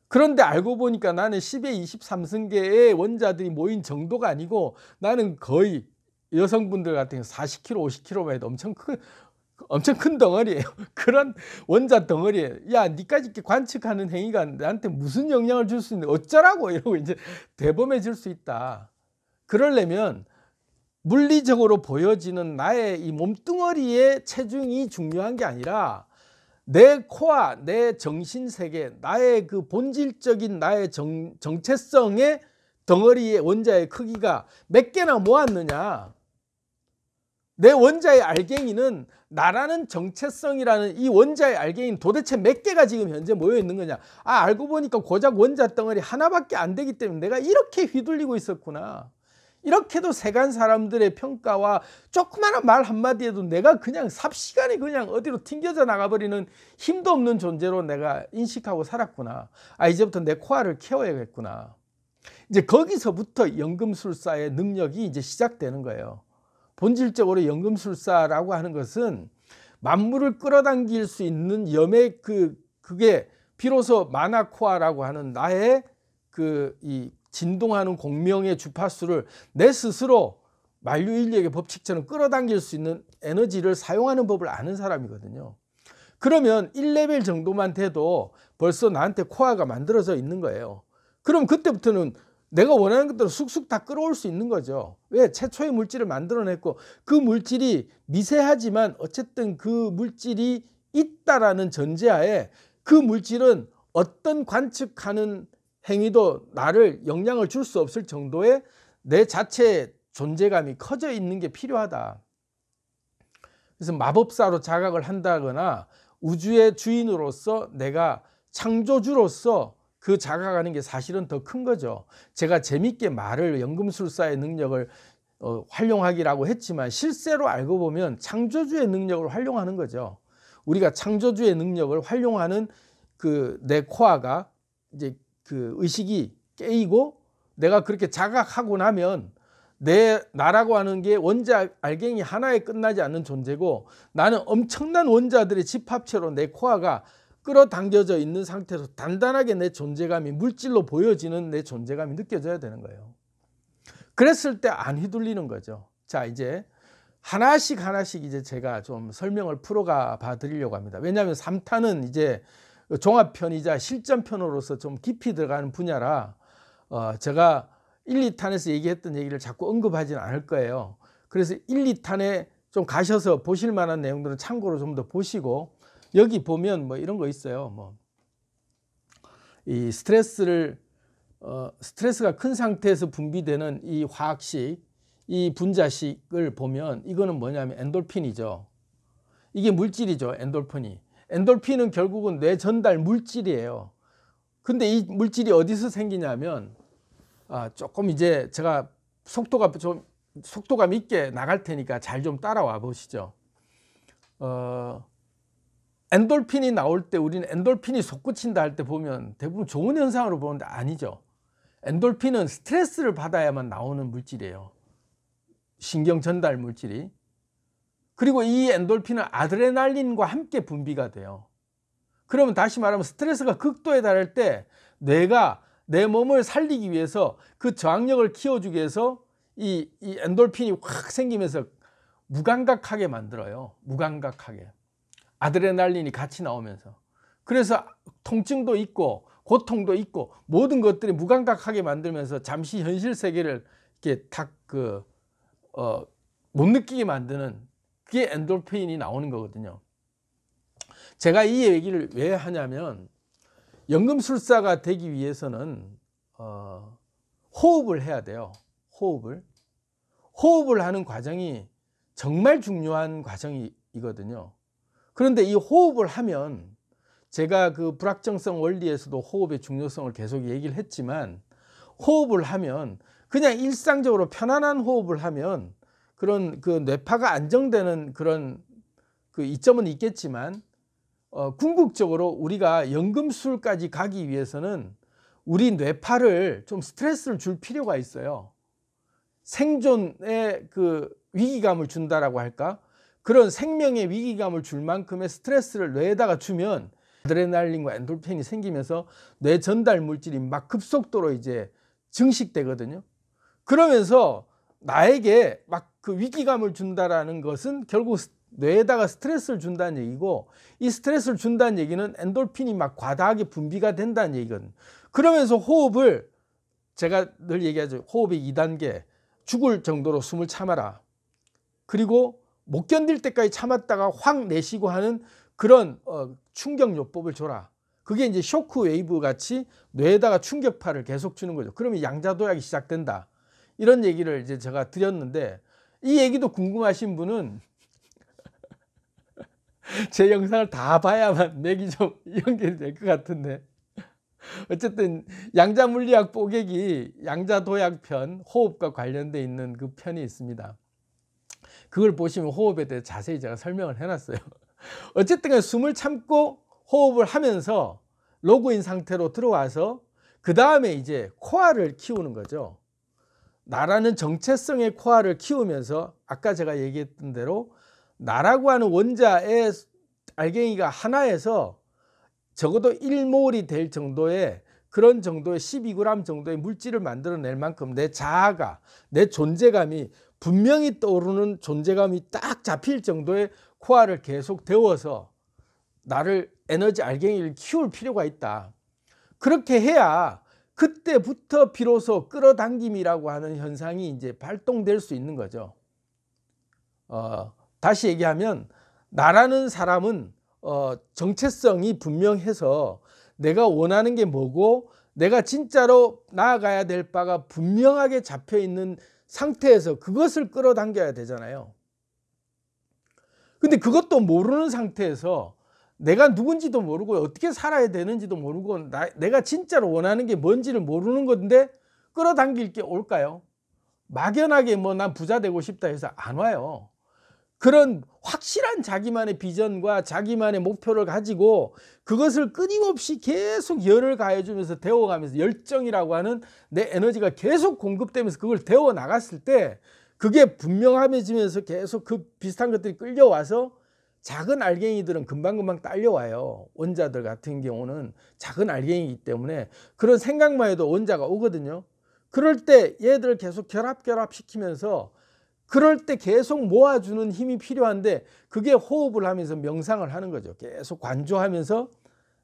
그런데 알고 보니까 나는 10의 23승계의 원자들이 모인 정도가 아니고 나는 거의 여성분들 같은 경우 40kg, 50kg만 해도 엄청 큰 덩어리예요. 그런 원자 덩어리예요. 야, 니까지 이렇게 관측하는 행위가 나한테 무슨 영향을 줄 수 있는데 어쩌라고 이러고 이제 대범해질 수 있다. 그러려면 물리적으로 보여지는 나의 이 몸뚱어리의 체중이 중요한 게 아니라 내 코어, 내 정신세계, 나의 그 본질적인 나의 정체성의 덩어리의 원자의 크기가 몇 개나 모았느냐. 내 원자의 알갱이는 나라는 정체성이라는 이 원자의 알갱이는 도대체 몇 개가 지금 현재 모여 있는 거냐. 알고 보니까 고작 원자 덩어리 하나밖에 안 되기 때문에 내가 이렇게 휘둘리고 있었구나. 이렇게도 세간 사람들의 평가와 조그마한 말 한마디에도 내가 그냥 삽시간에 그냥 어디로 튕겨져 나가버리는 힘도 없는 존재로 내가 인식하고 살았구나. 이제부터 내 코어를 키워야겠구나. 이제 거기서부터 연금술사의 능력이 이제 시작되는 거예요. 본질적으로 연금술사라고 하는 것은 만물을 끌어당길 수 있는 염의 그게 비로소 마나코아라고 하는 나의 이 진동하는 공명의 주파수를 내 스스로 만유인력의 법칙처럼 끌어당길 수 있는 에너지를 사용하는 법을 아는 사람이거든요. 그러면 1레벨 정도만 돼도 벌써 나한테 코어가 만들어져 있는 거예요. 그럼 그때부터는 내가 원하는 것들을 쑥쑥 다 끌어올 수 있는 거죠. 왜? 최초의 물질을 만들어냈고 그 물질이 미세하지만 어쨌든 그 물질이 있다라는 전제하에 그 물질은 어떤 관측하는 행위도 나를 영향을 줄 수 없을 정도의 내 자체의 존재감이 커져 있는 게 필요하다. 그래서 마법사로 자각을 한다거나 우주의 주인으로서 내가 창조주로서 그 자각하는 게 사실은 더 큰 거죠. 제가 재밌게 말을 연금술사의 능력을 활용하기라고 했지만 실제로 알고 보면 창조주의 능력을 활용하는 거죠. 우리가 창조주의 능력을 활용하는 그 내 코어가 이제 그 의식이 깨이고 내가 그렇게 자각하고 나면 나라고 하는 게 원자 알갱이 하나에 끝나지 않는 존재고 나는 엄청난 원자들의 집합체로 내 코어가 끌어당겨져 있는 상태에서 단단하게 내 존재감이 물질로 보여지는 내 존재감이 느껴져야 되는 거예요. 그랬을 때 안 휘둘리는 거죠. 자, 이제 하나씩 이제 제가 좀 설명을 풀어가 봐 드리려고 합니다. 왜냐하면 3탄은 이제 종합편이자 실전편으로서 좀 깊이 들어가는 분야라 제가 1, 2탄에서 얘기했던 얘기를 자꾸 언급하지는 않을 거예요. 그래서 1, 2탄에 좀 가셔서 보실 만한 내용들은 참고로 좀 더 보시고, 여기 보면 뭐 이런 거 있어요. 뭐 이 스트레스가 큰 상태에서 분비되는 이 화학식, 이 분자식을 보면 이거는 뭐냐면 엔돌핀이죠. 이게 물질이죠. 엔돌핀은 결국은 뇌 전달 물질이에요. 근데 이 물질이 어디서 생기냐면 조금 이제 제가 속도감 있게 나갈 테니까 잘 좀 따라와 보시죠. 엔돌핀이 나올 때 우리는 엔돌핀이 솟구친다 할 때 보면 대부분 좋은 현상으로 보는데 아니죠. 엔돌핀은 스트레스를 받아야만 나오는 물질이에요. 신경 전달 물질이. 그리고 이 엔돌핀은 아드레날린과 함께 분비가 돼요. 그러면 다시 말하면 스트레스가 극도에 달할 때 뇌가 내 몸을 살리기 위해서 그 저항력을 키워주기 위해서 이 엔돌핀이 확 생기면서 무감각하게 만들어요. 무감각하게. 아드레날린이 같이 나오면서. 그래서 통증도 있고 고통도 있고 모든 것들이 무감각하게 만들면서 잠시 현실 세계를 이렇게 못 느끼게 만드는 그게 엔돌핀이 나오는 거거든요. 제가 이 얘기를 왜 하냐면 연금술사가 되기 위해서는 호흡을 해야 돼요. 호흡을 하는 과정이 정말 중요한 과정이거든요. 그런데 이 호흡을 하면 제가 그 불확정성 원리에서도 호흡의 중요성을 계속 얘기를 했지만 호흡을 하면 그냥 일상적으로 편안한 호흡을 하면 그런 그 뇌파가 안정되는 그런 그 이점은 있겠지만 궁극적으로 우리가 연금술까지 가기 위해서는 우리 뇌파를 좀 스트레스를 줄 필요가 있어요. 생존의 그 위기감을 준다라고 할까? 그런 생명의 위기감을 줄 만큼의 스트레스를 뇌에다가 주면 아드레날린과 엔돌핀이 생기면서 뇌 전달 물질이 막 급속도로 이제 증식되거든요. 그러면서 나에게 막 그 위기감을 준다라는 것은 결국 뇌에다가 스트레스를 준다는 얘기고, 이 스트레스를 준다는 얘기는 엔돌핀이 막 과다하게 분비가 된다는 얘기거든요. 그러면서 호흡을 제가 늘 얘기하죠. 호흡의 2단계, 죽을 정도로 숨을 참아라. 그리고 못 견딜 때까지 참았다가 확 내쉬고 하는 그런 충격요법을 줘라. 그게 이제 쇼크 웨이브 같이 뇌에다가 충격파를 계속 주는 거죠. 그러면 양자도약이 시작된다. 이런 얘기를 이제 제가 드렸는데, 이 얘기도 궁금하신 분은 제 영상을 다 봐야만 맥이 좀 연결될 것 같은데, 어쨌든 양자물리학 뽀개기 양자도약편, 호흡과 관련돼 있는 그 편이 있습니다. 그걸 보시면 호흡에 대해 자세히 제가 설명을 해놨어요. 어쨌든 숨을 참고 호흡을 하면서 로그인 상태로 들어와서 그 다음에 이제 코어를 키우는 거죠. 나라는 정체성의 코어를 키우면서 아까 제가 얘기했던 대로 나라고 하는 원자의 알갱이가 하나에서 적어도 1몰이 될 정도의 그런 정도의 12g 정도의 물질을 만들어낼 만큼 내 자아가, 내 존재감이 분명히 떠오르는 존재감이 딱 잡힐 정도의 코어를 계속 데워서 나를 에너지 알갱이를 키울 필요가 있다. 그렇게 해야 그때부터 비로소 끌어당김이라고 하는 현상이 이제 발동될 수 있는 거죠. 다시 얘기하면 나라는 사람은 정체성이 분명해서 내가 원하는 게 뭐고 내가 진짜로 나아가야 될 바가 분명하게 잡혀 있는 상태에서 그것을 끌어당겨야 되잖아요. 근데 그것도 모르는 상태에서 내가 누군지도 모르고 어떻게 살아야 되는지도 모르고 내가 진짜로 원하는 게 뭔지를 모르는 건데 끌어당길 게 올까요? 막연하게 뭐 난 부자 되고 싶다 해서 안 와요. 그런 확실한 자기만의 비전과 자기만의 목표를 가지고 그것을 끊임없이 계속 열을 가해주면서 데워가면서 열정이라고 하는 내 에너지가 계속 공급되면서 그걸 데워 나갔을 때 그게 분명해지면서 계속 그 비슷한 것들이 끌려와서 작은 알갱이들은 금방금방 딸려와요. 원자들 같은 경우는 작은 알갱이이기 때문에 그런 생각만 해도 원자가 오거든요. 그럴 때 얘들을 계속 결합시키면서 그럴 때 계속 모아주는 힘이 필요한데 그게 호흡을 하면서 명상을 하는 거죠. 계속 관조하면서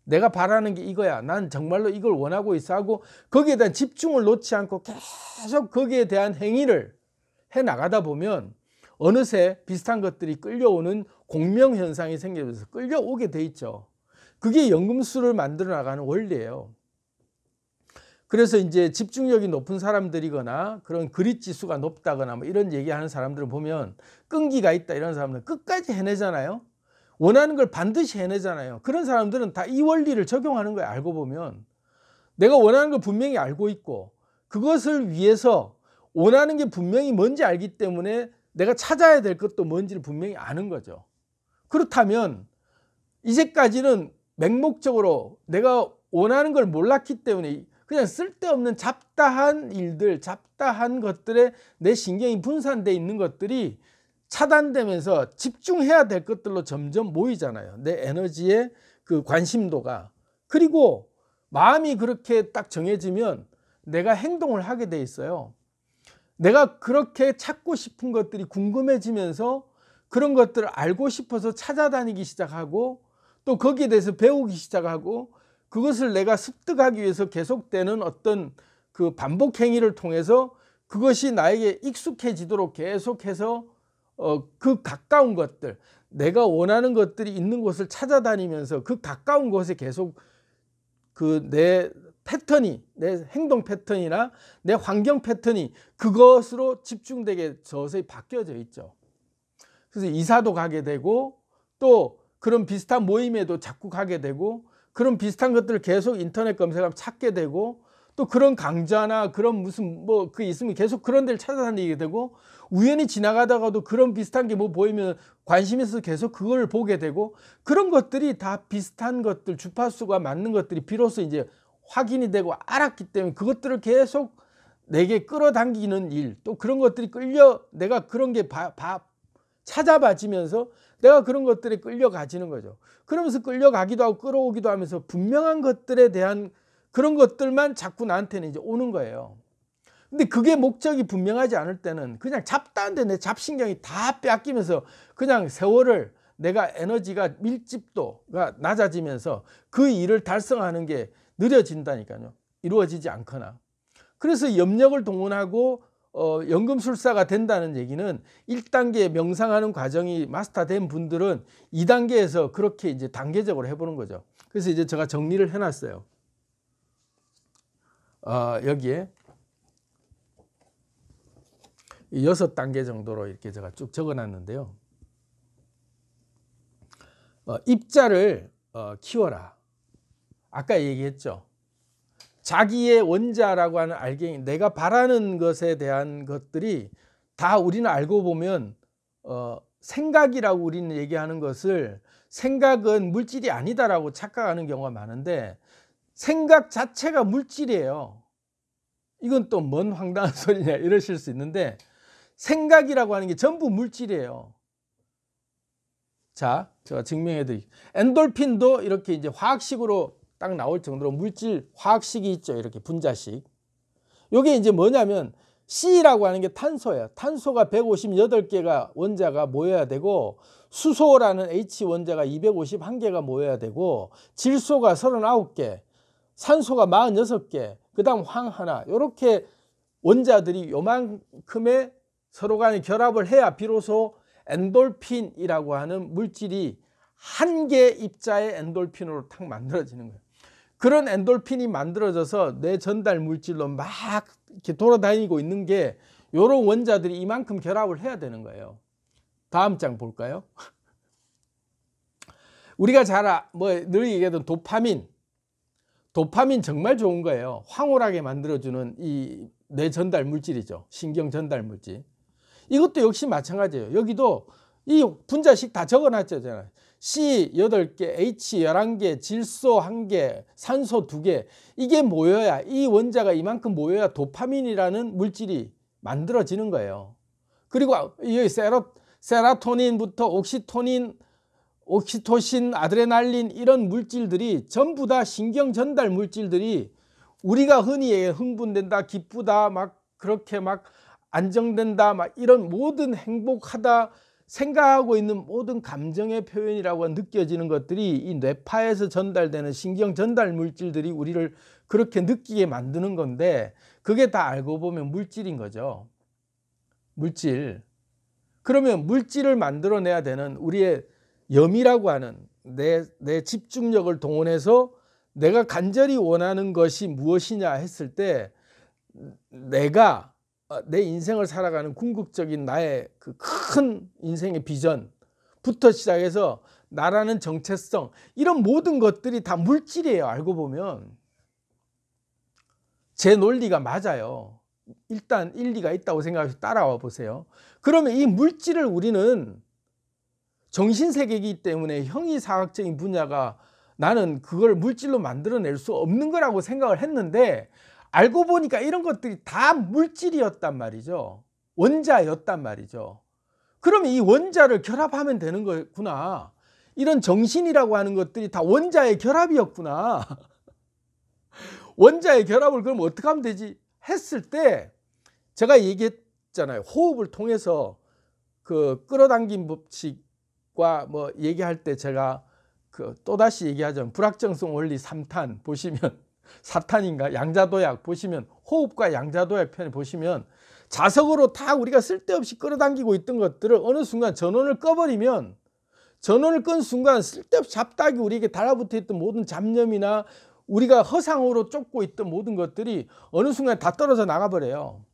내가 바라는 게 이거야. 난 정말로 이걸 원하고 있어 하고 거기에 대한 집중을 놓지 않고 계속 거기에 대한 행위를 해 나가다 보면 어느새 비슷한 것들이 끌려오는 공명현상이 생기면서 끌려오게 돼 있죠. 그게 연금술을 만들어 나가는 원리예요. 그래서 이제 집중력이 높은 사람들이거나 그런 그릿 지수가 높다거나 뭐 이런 얘기하는 사람들을 보면 끈기가 있다 이런 사람들은 끝까지 해내잖아요. 원하는 걸 반드시 해내잖아요. 그런 사람들은 다 이 원리를 적용하는 거예요. 알고 보면 내가 원하는 걸 분명히 알고 있고 그것을 위해서 원하는 게 분명히 뭔지 알기 때문에 내가 찾아야 될 것도 뭔지를 분명히 아는 거죠. 그렇다면 이제까지는 맹목적으로 내가 원하는 걸 몰랐기 때문에 그냥 쓸데없는 잡다한 일들, 잡다한 것들에 내 신경이 분산되어 있는 것들이 차단되면서 집중해야 될 것들로 점점 모이잖아요. 내 에너지의 그 관심도가. 그리고 마음이 그렇게 딱 정해지면 내가 행동을 하게 돼 있어요. 내가 그렇게 찾고 싶은 것들이 궁금해지면서 그런 것들을 알고 싶어서 찾아다니기 시작하고 또 거기에 대해서 배우기 시작하고 그것을 내가 습득하기 위해서 계속되는 어떤 그 반복 행위를 통해서 그것이 나에게 익숙해지도록 계속해서 그 가까운 것들, 내가 원하는 것들이 있는 곳을 찾아다니면서 그 가까운 곳에 계속 그 내 패턴이, 내 행동 패턴이나 내 환경 패턴이 그것으로 집중되게 서서히 바뀌어져 있죠. 그래서 이사도 가게 되고 또 그런 비슷한 모임에도 자꾸 가게 되고 그런 비슷한 것들을 계속 인터넷 검색하면 찾게 되고 또 그런 강좌나 그런 무슨 뭐 그 있으면 계속 그런 데를 찾아다니게 되고 우연히 지나가다가도 그런 비슷한 게 뭐 보이면 관심 있어서 계속 그걸 보게 되고 그런 것들이 다 비슷한 것들 주파수가 맞는 것들이 비로소 이제 확인이 되고 알았기 때문에 그것들을 계속 내게 끌어당기는 일 또 그런 것들이 내가 그런 게 찾아봐지면서 내가 그런 것들에 끌려가지는 거죠. 그러면서 끌려가기도 하고 끌어오기도 하면서 분명한 것들에 대한 그런 것들만 자꾸 나한테는 이제 오는 거예요. 근데 그게 목적이 분명하지 않을 때는 그냥 잡다한데 내 잡신경이 다 빼앗기면서 그냥 세월을 내가 에너지가 밀집도가 낮아지면서 그 일을 달성하는 게 느려진다니까요. 이루어지지 않거나. 그래서 염력을 동원하고 연금술사가 된다는 얘기는 1단계 명상하는 과정이 마스터된 분들은 2단계에서 그렇게 이제 단계적으로 해보는 거죠. 그래서 이제 제가 정리를 해놨어요. 여기에 6단계 정도로 이렇게 제가 쭉 적어놨는데요. 입자를 키워라. 아까 얘기했죠. 자기의 원자라고 하는 알갱이, 내가 바라는 것에 대한 것들이 다 우리는 알고 보면 생각이라고 우리는 얘기하는 것을 생각은 물질이 아니다라고 착각하는 경우가 많은데 생각 자체가 물질이에요. 이건 또 뭔 황당한 소리냐 이러실 수 있는데 생각이라고 하는 게 전부 물질이에요. 자, 제가 증명해 드릴게요. 엔돌핀도 이렇게 이제 화학식으로 딱 나올 정도로 물질 화학식이 있죠. 이렇게 분자식. 이게 이제 뭐냐면 C라고 하는 게 탄소예요. 탄소가 158개가 원자가 모여야 되고 수소라는 H 원자가 251개가 모여야 되고 질소가 39개, 산소가 46개, 그 다음 황 하나 이렇게 원자들이 요만큼의 서로 간에 결합을 해야 비로소 엔돌핀이라고 하는 물질이 한 개 입자의 엔돌핀으로 탁 만들어지는 거예요. 그런 엔돌핀이 만들어져서 뇌 전달 물질로 막 이렇게 돌아다니고 있는 게 이런 원자들이 이만큼 결합을 해야 되는 거예요. 다음 장 볼까요? 우리가 늘 얘기하던 도파민 정말 좋은 거예요. 황홀하게 만들어주는 이 뇌 전달 물질이죠. 신경 전달 물질. 이것도 역시 마찬가지예요. 여기도 이 분자식 다 적어놨잖아요. C 8개, H 11개, 질소 1개, 산소 2개. 이게 모여야, 이 원자가 이만큼 모여야 도파민이라는 물질이 만들어지는 거예요. 그리고 이 세라토닌부터 옥시토닌, 옥시토신, 아드레날린 이런 물질들이 전부 다 신경 전달 물질들이 우리가 흔히 흥분된다, 기쁘다, 막 그렇게 막 안정된다, 막 이런 모든 행복하다 생각하고 있는 모든 감정의 표현이라고 느껴지는 것들이 이 뇌파에서 전달되는 신경 전달 물질들이 우리를 그렇게 느끼게 만드는 건데, 그게 다 알고 보면 물질인 거죠. 물질. 그러면 물질을 만들어내야 되는 우리의 염이라고 하는 내 집중력을 동원해서 내가 간절히 원하는 것이 무엇이냐 했을 때, 내가 내 인생을 살아가는 궁극적인 나의 그 큰 인생의 비전부터 시작해서 나라는 정체성, 이런 모든 것들이 다 물질이에요. 알고 보면 제 논리가 맞아요. 일단 일리가 있다고 생각해서 따라와 보세요. 그러면 이 물질을 우리는 정신세계이기 때문에 형이사학적인 분야가 나는 그걸 물질로 만들어낼 수 없는 거라고 생각을 했는데, 알고 보니까 이런 것들이 다 물질이었단 말이죠. 원자였단 말이죠. 그러면 이 원자를 결합하면 되는 거구나. 이런 정신이라고 하는 것들이 다 원자의 결합이었구나. 원자의 결합을 그럼 어떻게 하면 되지 했을 때, 제가 얘기했잖아요. 호흡을 통해서 그 끌어당긴 법칙과 뭐 얘기할 때 제가 그 또다시 얘기하자면 불확정성 원리 3탄 보시면, 4탄인가 양자도약 보시면, 호흡과 양자도약 편에 보시면 자석으로 다 우리가 쓸데없이 끌어당기고 있던 것들을 어느 순간 전원을 꺼버리면, 전원을 끈 순간 쓸데없이 잡다하게 우리에게 달라붙어 있던 모든 잡념이나 우리가 허상으로 쫓고 있던 모든 것들이 어느 순간 다 떨어져 나가버려요.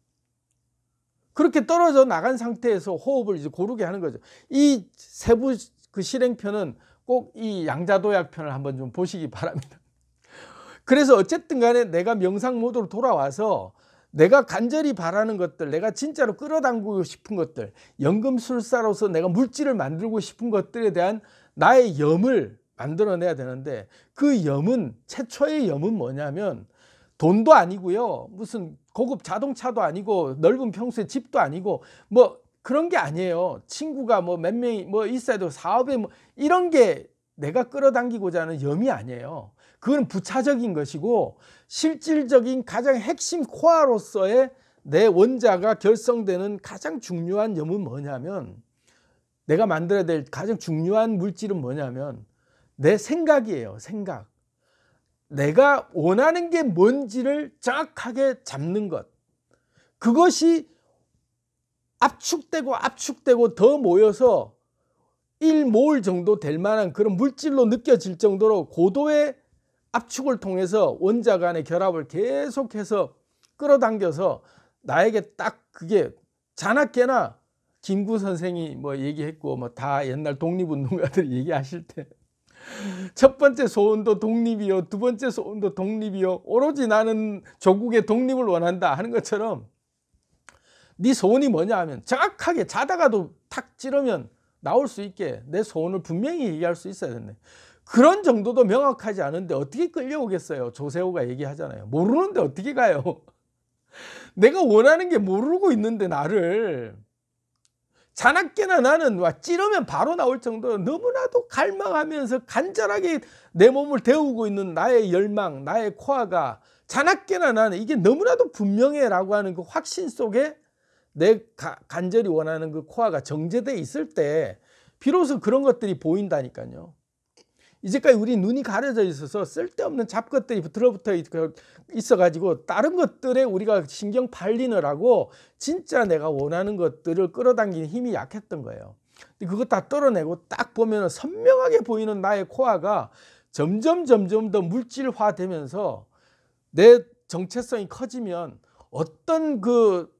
그렇게 떨어져 나간 상태에서 호흡을 이제 고르게 하는 거죠. 이 세부 그 실행편은 꼭 이 양자도약 편을 한번 좀 보시기 바랍니다. 그래서 어쨌든 간에 내가 명상 모드로 돌아와서 내가 간절히 바라는 것들, 내가 진짜로 끌어당기고 싶은 것들, 연금술사로서 내가 물질을 만들고 싶은 것들에 대한 나의 염을 만들어내야 되는데, 그 염은, 최초의 염은 뭐냐면 돈도 아니고요, 무슨 고급 자동차도 아니고 넓은 평수의 집도 아니고 뭐 그런 게 아니에요. 친구가 뭐 몇 명이 뭐 있어야 되고 사업에 뭐 이런 게 내가 끌어당기고자 하는 염이 아니에요. 그건 부차적인 것이고, 실질적인 가장 핵심 코어로서의 내 원자가 결성되는 가장 중요한 염은 뭐냐면, 내가 만들어야 될 가장 중요한 물질은 뭐냐면 내 생각이에요. 생각. 내가 원하는 게 뭔지를 정확하게 잡는 것. 그것이 압축되고 더 모여서 1몰 정도 될 만한 그런 물질로 느껴질 정도로 고도의 압축을 통해서 원자 간의 결합을 계속해서 끌어당겨서 나에게 딱 그게, 자나깨나 김구 선생이 뭐 얘기했고 뭐 다 옛날 독립운동가들이 얘기하실 때 첫 번째 소원도 독립이요, 두 번째 소원도 독립이요, 오로지 나는 조국의 독립을 원한다 하는 것처럼, 네 소원이 뭐냐 하면 정확하게 자다가도 탁 찌르면 나올 수 있게 내 소원을 분명히 얘기할 수 있어야 된다. 그런 정도도 명확하지 않은데 어떻게 끌려오겠어요. 조세호가 얘기하잖아요. 모르는데 어떻게 가요. 내가 원하는 게 모르고 있는데 나를, 자나깨나 나는 찌르면 바로 나올 정도로 너무나도 갈망하면서 간절하게 내 몸을 데우고 있는 나의 열망, 나의 코어가, 자나깨나 나는 이게 너무나도 분명해 라고 하는 그 확신 속에 내 간절히 원하는 그 코어가 정제되어 있을 때 비로소 그런 것들이 보인다니까요. 이제까지 우리 눈이 가려져 있어서 쓸데없는 잡것들이 들어붙어 있어가지고 다른 것들에 우리가 신경 팔리느라고 진짜 내가 원하는 것들을 끌어당기는 힘이 약했던 거예요. 그거 다 떨어내고 딱 보면 선명하게 보이는 나의 코어가 점점 더 물질화되면서 내 정체성이 커지면 어떤 그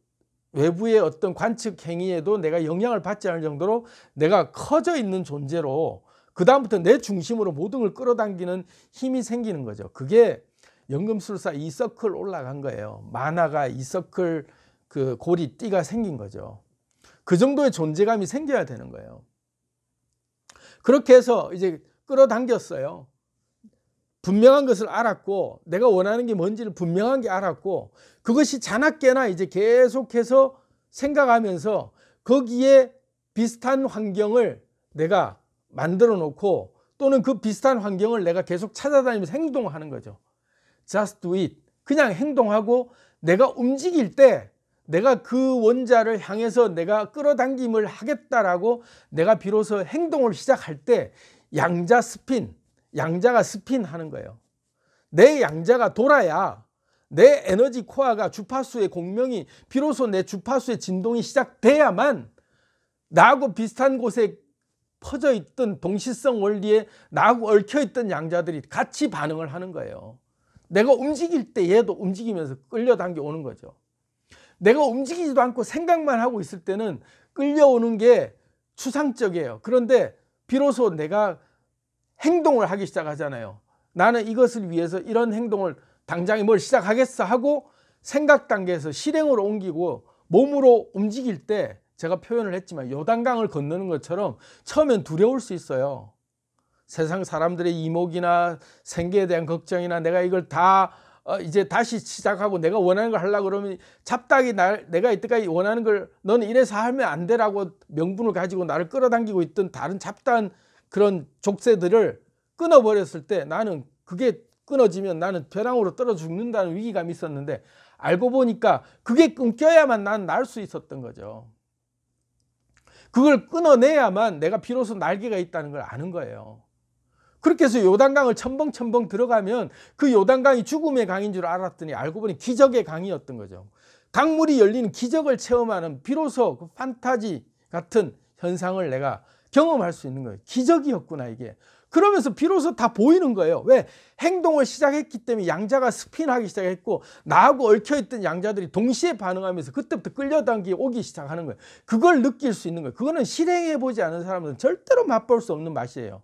외부의 어떤 관측 행위에도 내가 영향을 받지 않을 정도로 내가 커져 있는 존재로 그 다음부터 내 중심으로 모든 걸 끌어당기는 힘이 생기는 거죠. 그게 연금술사 2서클 올라간 거예요. 만화가 2서클 그 고리 띠가 생긴 거죠. 그 정도의 존재감이 생겨야 되는 거예요. 그렇게 해서 이제 끌어당겼어요. 분명한 것을 알았고 내가 원하는 게 뭔지를 분명한 게 알았고 그것이 자나깨나 이제 계속해서 생각하면서 거기에 비슷한 환경을 내가 만들어 놓고 또는 그 비슷한 환경을 내가 계속 찾아다니면서 행동하는 거죠. Just do it. 그냥 행동하고 내가 움직일 때 내가 그 원자를 향해서 내가 끌어당김을 하겠다라고 내가 비로소 행동을 시작할 때 양자 스핀, 양자가 스핀하는 거예요. 내 양자가 돌아야 내 에너지 코어가 주파수의 공명이 비로소 내 주파수의 진동이 시작돼야만 나하고 비슷한 곳에 퍼져 있던 동시성 원리에 나하고 얽혀 있던 양자들이 같이 반응을 하는 거예요. 내가 움직일 때 얘도 움직이면서 끌려당겨 오는 거죠. 내가 움직이지도 않고 생각만 하고 있을 때는 끌려오는 게 추상적이에요. 그런데 비로소 내가 행동을 하기 시작하잖아요. 나는 이것을 위해서 이런 행동을 당장에 뭘 시작하겠어 하고 생각 단계에서 실행으로 옮기고 몸으로 움직일 때 제가 표현을 했지만 요단강을 건너는 것처럼 처음엔 두려울 수 있어요. 세상 사람들의 이목이나 생계에 대한 걱정이나 내가 이걸 다 이제 다시 시작하고 내가 원하는 걸 하려고 그러면 잡다하게 내가 이때까지 원하는 걸 너는 이래서 하면 안 되라고 명분을 가지고 나를 끌어당기고 있던 다른 잡다한 그런 족쇄들을 끊어버렸을 때 나는 그게 끊어지면 나는 벼랑으로 떨어져 죽는다는 위기감이 있었는데 알고 보니까 그게 끊겨야만 난 날 수 있었던 거죠. 그걸 끊어내야만 내가 비로소 날개가 있다는 걸 아는 거예요. 그렇게 해서 요단강을 첨벙첨벙 들어가면 그 요단강이 죽음의 강인 줄 알았더니 알고 보니 기적의 강이었던 거죠. 강물이 열리는 기적을 체험하는 비로소 그 판타지 같은 현상을 내가 경험할 수 있는 거예요. 기적이었구나 이게. 그러면서 비로소 다 보이는 거예요. 왜? 행동을 시작했기 때문에 양자가 스핀하기 시작했고 나하고 얽혀있던 양자들이 동시에 반응하면서 그때부터 끌려당기 오기 시작하는 거예요. 그걸 느낄 수 있는 거예요. 그거는 실행해보지 않은 사람들은 절대로 맛볼 수 없는 맛이에요.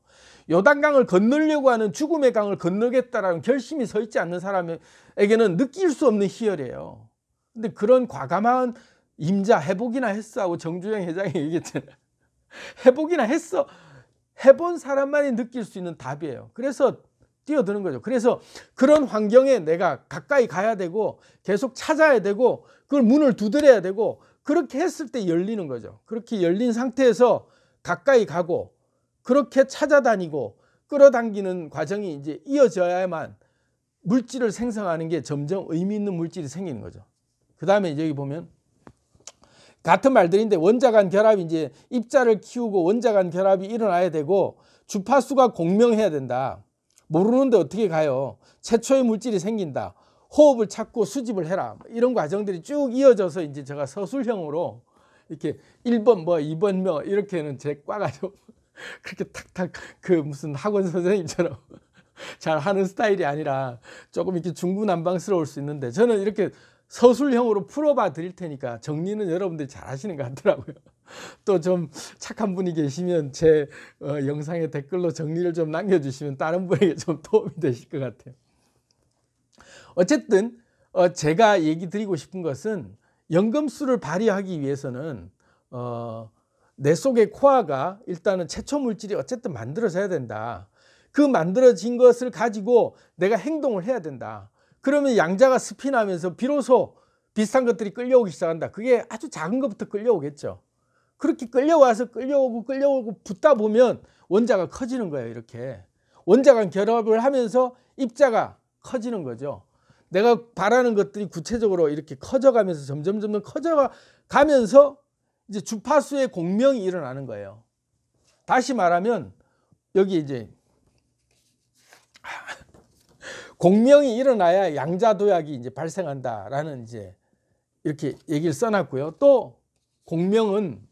요단강을 건너려고 하는 죽음의 강을 건너겠다라는 결심이 서 있지 않는 사람에게는 느낄 수 없는 희열이에요. 근데 그런 과감한 임자 해보기나 했어 하고 정주영 회장이 얘기했잖아요. 해보기나 했어. 해본 사람만이 느낄 수 있는 답이에요. 그래서 뛰어드는 거죠. 그래서 그런 환경에 내가 가까이 가야 되고 계속 찾아야 되고 그걸 문을 두드려야 되고 그렇게 했을 때 열리는 거죠. 그렇게 열린 상태에서 가까이 가고 그렇게 찾아다니고 끌어당기는 과정이 이제 이어져야만 물질을 생성하는 게 점점 의미 있는 물질이 생기는 거죠. 그 다음에 여기 보면 같은 말들인데 원자 간 결합이 이제 입자를 키우고 원자 간 결합이 일어나야 되고 주파수가 공명해야 된다. 모르는데 어떻게 가요? 최초의 물질이 생긴다. 호흡을 찾고 수집을 해라. 이런 과정들이 쭉 이어져서 이제 제가 서술형으로 이렇게 1번 뭐 2번 뭐 이렇게는 제 과가 좀 그렇게 탁탁 그 무슨 학원 선생님처럼 잘 하는 스타일이 아니라 조금 이렇게 중구난방스러울 수 있는데 저는 이렇게 서술형으로 풀어봐 드릴 테니까 정리는 여러분들이 잘 하시는 것 같더라고요. 또 좀 착한 분이 계시면 제 영상에 댓글로 정리를 좀 남겨주시면 다른 분에게 좀 도움이 되실 것 같아요. 어쨌든 제가 얘기 드리고 싶은 것은 연금술을 발휘하기 위해서는 내 속의 코어가 일단은 최초 물질이 어쨌든 만들어져야 된다. 그 만들어진 것을 가지고 내가 행동을 해야 된다. 그러면 양자가 스핀하면서 비로소 비슷한 것들이 끌려오기 시작한다. 그게 아주 작은 것부터 끌려오겠죠. 그렇게 끌려와서 끌려오고 붙다 보면 원자가 커지는 거예요. 이렇게 원자간 결합을 하면서 입자가 커지는 거죠. 내가 바라는 것들이 구체적으로 이렇게 커져가면서 점점 커져가면서 이제 주파수의 공명이 일어나는 거예요. 다시 말하면 여기 이제 공명이 일어나야 양자도약이 이제 발생한다라는 이제 이렇게 얘기를 써놨고요. 또 공명은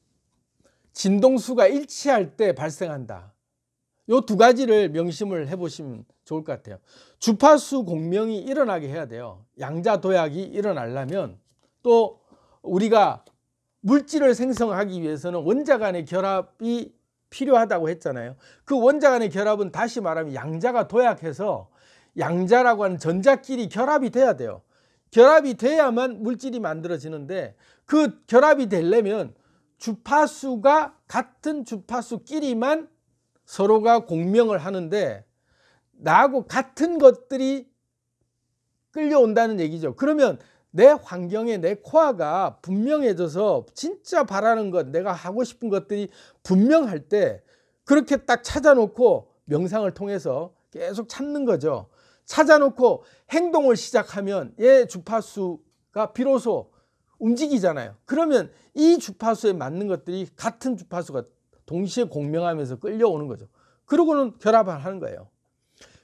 진동수가 일치할 때 발생한다. 요 두 가지를 명심을 해보시면 좋을 것 같아요. 주파수 공명이 일어나게 해야 돼요. 양자도약이 일어나려면 또 우리가 물질을 생성하기 위해서는 원자 간의 결합이 필요하다고 했잖아요. 그 원자 간의 결합은 다시 말하면 양자가 도약해서 양자라고 하는 전자끼리 결합이 돼야 돼요. 결합이 돼야만 물질이 만들어지는데 그 결합이 되려면 주파수가 같은 주파수끼리만 서로가 공명을 하는데 나하고 같은 것들이 끌려온다는 얘기죠. 그러면 내 환경에 내 코어가 분명해져서 진짜 바라는 것, 내가 하고 싶은 것들이 분명할 때 그렇게 딱 찾아놓고 명상을 통해서 계속 찾는 거죠. 찾아놓고 행동을 시작하면 얘 주파수가 비로소 움직이잖아요. 그러면 이 주파수에 맞는 것들이 같은 주파수가 동시에 공명하면서 끌려오는 거죠. 그러고는 결합을 하는 거예요.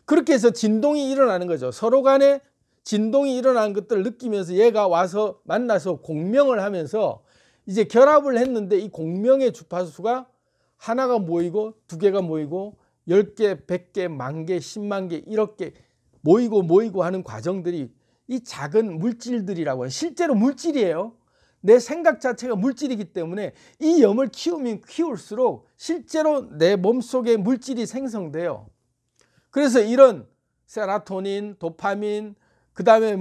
그렇게 해서 진동이 일어나는 거죠. 서로 간에 진동이 일어나는 것들을 느끼면서 얘가 와서 만나서 공명을 하면서 이제 결합을 했는데 이 공명의 주파수가 하나가 모이고 두 개가 모이고 10개, 100개, 10,000개, 10만 개 이렇게 모이고 하는 과정들이 이 작은 물질들이라고 해요. 실제로 물질이에요. 내 생각 자체가 물질이기 때문에 이 염을 키우면 키울수록 실제로 내 몸속에 물질이 생성돼요. 그래서 이런 세라토닌, 도파민, 그 다음에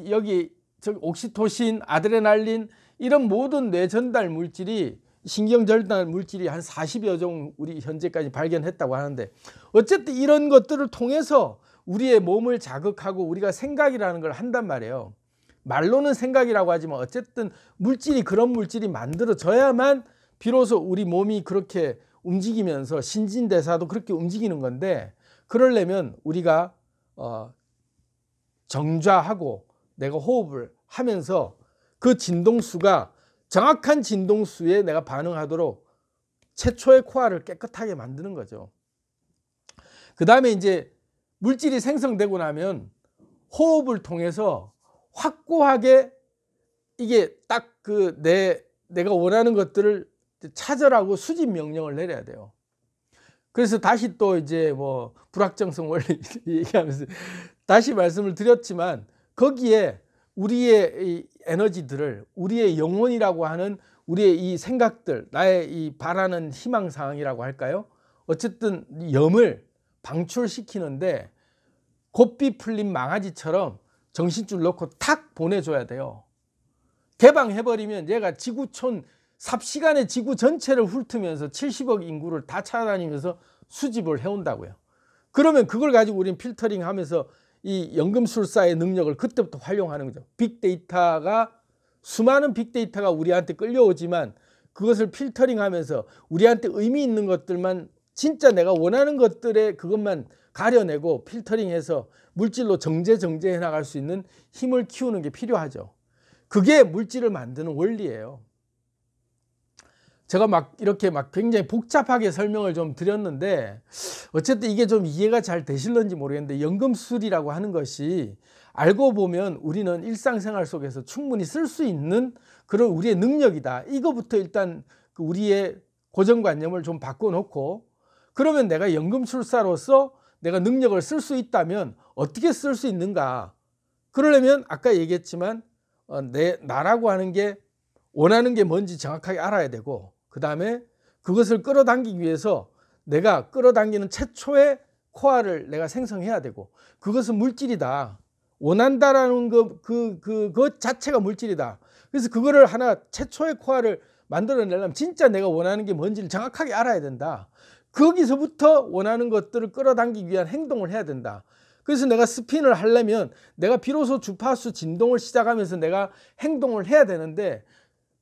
여기 옥시토신, 아드레날린 이런 모든 뇌 전달 물질이 신경 전달 물질이 한 40여 종 우리 현재까지 발견했다고 하는데 어쨌든 이런 것들을 통해서 우리의 몸을 자극하고 우리가 생각이라는 걸 한단 말이에요. 말로는 생각이라고 하지만 어쨌든 물질이 그런 물질이 만들어져야만 비로소 우리 몸이 그렇게 움직이면서 신진대사도 그렇게 움직이는 건데 그러려면 우리가 정좌하고 내가 호흡을 하면서 그 진동수가 정확한 진동수에 내가 반응하도록 최초의 코어를 깨끗하게 만드는 거죠. 그 다음에 이제 물질이 생성되고 나면 호흡을 통해서 확고하게 이게 딱 내가 원하는 것들을 찾으라고 수집 명령을 내려야 돼요. 그래서 다시 또 이제 불확정성 원리 얘기하면서 다시 말씀을 드렸지만 거기에 우리의 이 에너지들을 우리의 영혼이라고 하는 우리의 이 생각들, 나의 이 바라는 희망사항이라고 할까요? 어쨌든 염을 방출시키는데 고삐 풀린 망아지처럼 정신줄 넣고 탁 보내줘야 돼요. 개방해버리면 얘가 지구촌 삽시간에 지구 전체를 훑으면서 70억 인구를 다 찾아다니면서 수집을 해온다고요. 그러면 그걸 가지고 우리는 필터링하면서 이 연금술사의 능력을 그때부터 활용하는 거죠. 수많은 빅데이터가 우리한테 끌려오지만 그것을 필터링하면서 우리한테 의미 있는 것들만 진짜 내가 원하는 것들에 그것만 가려내고 필터링해서 물질로 정제해 나갈 수 있는 힘을 키우는 게 필요하죠. 그게 물질을 만드는 원리예요. 제가 이렇게 굉장히 복잡하게 설명을 좀 드렸는데 어쨌든 이게 좀 이해가 잘 되실런지 모르겠는데 연금술이라고 하는 것이 알고 보면 우리는 일상생활 속에서 충분히 쓸 수 있는 그런 우리의 능력이다. 이거부터 일단 우리의 고정관념을 좀 바꿔놓고 그러면 내가 연금술사로서 내가 능력을 쓸 수 있다면 어떻게 쓸 수 있는가? 그러려면 아까 얘기했지만 나라고 하는 게 원하는 게 뭔지 정확하게 알아야 되고 그 다음에 그것을 끌어당기기 위해서 내가 끌어당기는 최초의 코어를 내가 생성해야 되고 그것은 물질이다. 원한다라는 그 자체가 물질이다. 그래서 그거를 하나 최초의 코어를 만들어내려면 진짜 내가 원하는 게 뭔지를 정확하게 알아야 된다. 거기서부터 원하는 것들을 끌어당기기 위한 행동을 해야 된다. 그래서 내가 스핀을 하려면 내가 비로소 주파수 진동을 시작하면서 내가 행동을 해야 되는데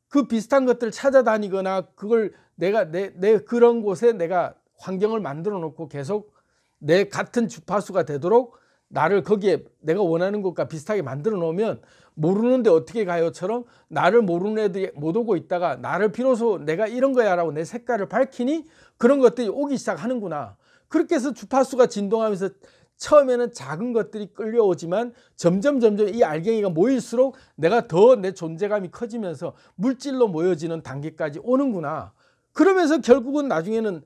그 비슷한 것들을 찾아다니거나 그걸 내가 내 그런 곳에 내가 환경을 만들어 놓고 계속 내 같은 주파수가 되도록 나를 거기에 내가 원하는 것과 비슷하게 만들어 놓으면 모르는데 어떻게 가요처럼 나를 모르는 애들이 못 오고 있다가 나를 비로소 내가 이런 거야 라고 내 색깔을 밝히니 그런 것들이 오기 시작하는구나. 그렇게 해서 주파수가 진동하면서 처음에는 작은 것들이 끌려오지만 점점 이 알갱이가 모일수록 내가 더 내 존재감이 커지면서 물질로 모여지는 단계까지 오는구나. 그러면서 결국은 나중에는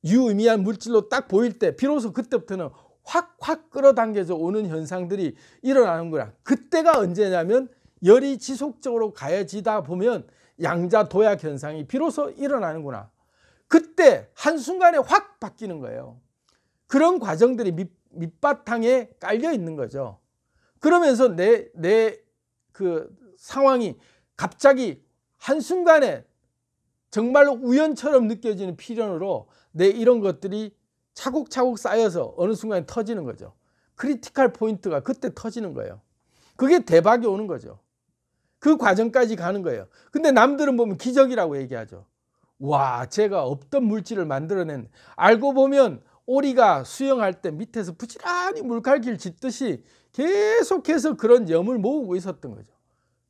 유의미한 물질로 딱 보일 때 비로소 그때부터는 확 끌어당겨져 오는 현상들이 일어나는구나. 그때가 언제냐면 열이 지속적으로 가해지다 보면 양자도약 현상이 비로소 일어나는구나. 그때 한순간에 확 바뀌는 거예요. 그런 과정들이 밑바탕에 깔려 있는 거죠. 그러면서 내 그 상황이 갑자기 한순간에 정말로 우연처럼 느껴지는 필연으로 내 이런 것들이 차곡차곡 쌓여서 어느 순간에 터지는 거죠. 크리티컬 포인트가 그때 터지는 거예요. 그게 대박이 오는 거죠. 그 과정까지 가는 거예요. 근데 남들은 보면 기적이라고 얘기하죠. 와, 제가 없던 물질을 만들어낸, 알고 보면 오리가 수영할 때 밑에서 부지런히 물갈기를 짓듯이 계속해서 그런 염을 모으고 있었던 거죠.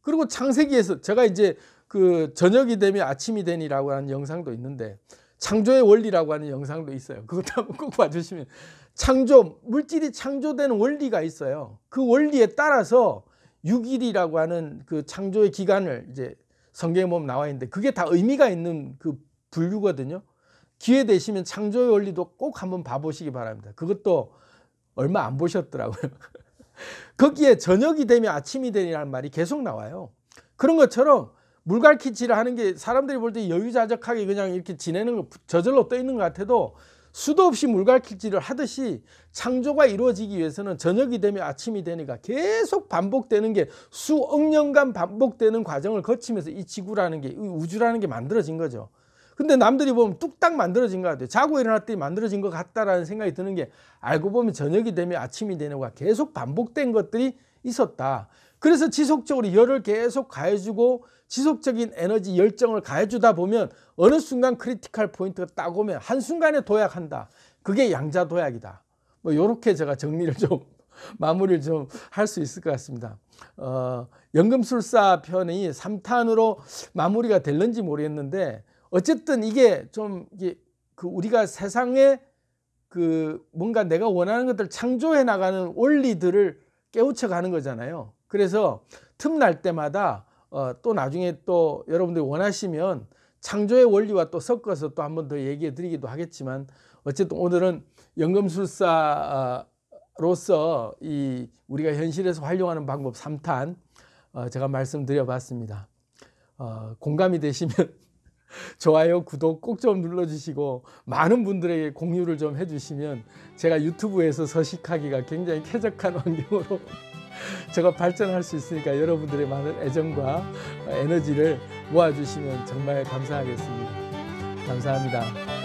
그리고 창세기에서 제가 이제 그 저녁이 되면 아침이 되니라고 하는 영상도 있는데, 창조의 원리라고 하는 영상도 있어요. 그것도 한번 꼭 봐주시면, 창조, 물질이 창조되는 원리가 있어요. 그 원리에 따라서 6일이라고 하는 그 창조의 기간을 이제 성경에 보면 나와 있는데, 그게 다 의미가 있는 그 분류거든요. 기회 되시면 창조의 원리도 꼭 한번 봐보시기 바랍니다. 그것도 얼마 안 보셨더라고요. 거기에 저녁이 되면 아침이 되니라는 말이 계속 나와요. 그런 것처럼 물갈퀴질을 하는 게 사람들이 볼 때 여유자적하게 그냥 이렇게 지내는 거 저절로 떠 있는 것 같아도, 수도 없이 물갈퀴질을 하듯이 창조가 이루어지기 위해서는 저녁이 되면 아침이 되니까 계속 반복되는 게, 수억 년간 반복되는 과정을 거치면서 이 지구라는 게, 이 우주라는 게 만들어진 거죠. 근데 남들이 보면 뚝딱 만들어진 것 같아요. 자고 일어났더니 만들어진 것 같다라는 생각이 드는 게, 알고 보면 저녁이 되면 아침이 되는 거가 계속 반복된 것들이 있었다. 그래서 지속적으로 열을 계속 가해주고 지속적인 에너지 열정을 가해주다 보면 어느 순간 크리티컬 포인트가 딱 오면 한순간에 도약한다. 그게 양자 도약이다. 뭐 이렇게 제가 정리를 좀 마무리를 좀 할 수 있을 것 같습니다. 연금술사 편이 3탄으로 마무리가 될는지 모르겠는데, 어쨌든 이게 좀 그 우리가 세상에 그 뭔가 내가 원하는 것들 창조해 나가는 원리들을 깨우쳐 가는 거잖아요. 그래서 틈날 때마다 또 나중에 또 여러분들이 원하시면 창조의 원리와 또 섞어서 또 한 번 더 얘기해 드리기도 하겠지만, 어쨌든 오늘은 연금술사로서 이 우리가 현실에서 활용하는 방법 3탄 제가 말씀드려 봤습니다. 공감이 되시면 좋아요, 구독 꼭 좀 눌러주시고, 많은 분들에게 공유를 좀 해주시면 제가 유튜브에서 서식하기가 굉장히 쾌적한 환경으로 제가 발전할 수 있으니까, 여러분들의 많은 애정과 에너지를 모아주시면 정말 감사하겠습니다. 감사합니다.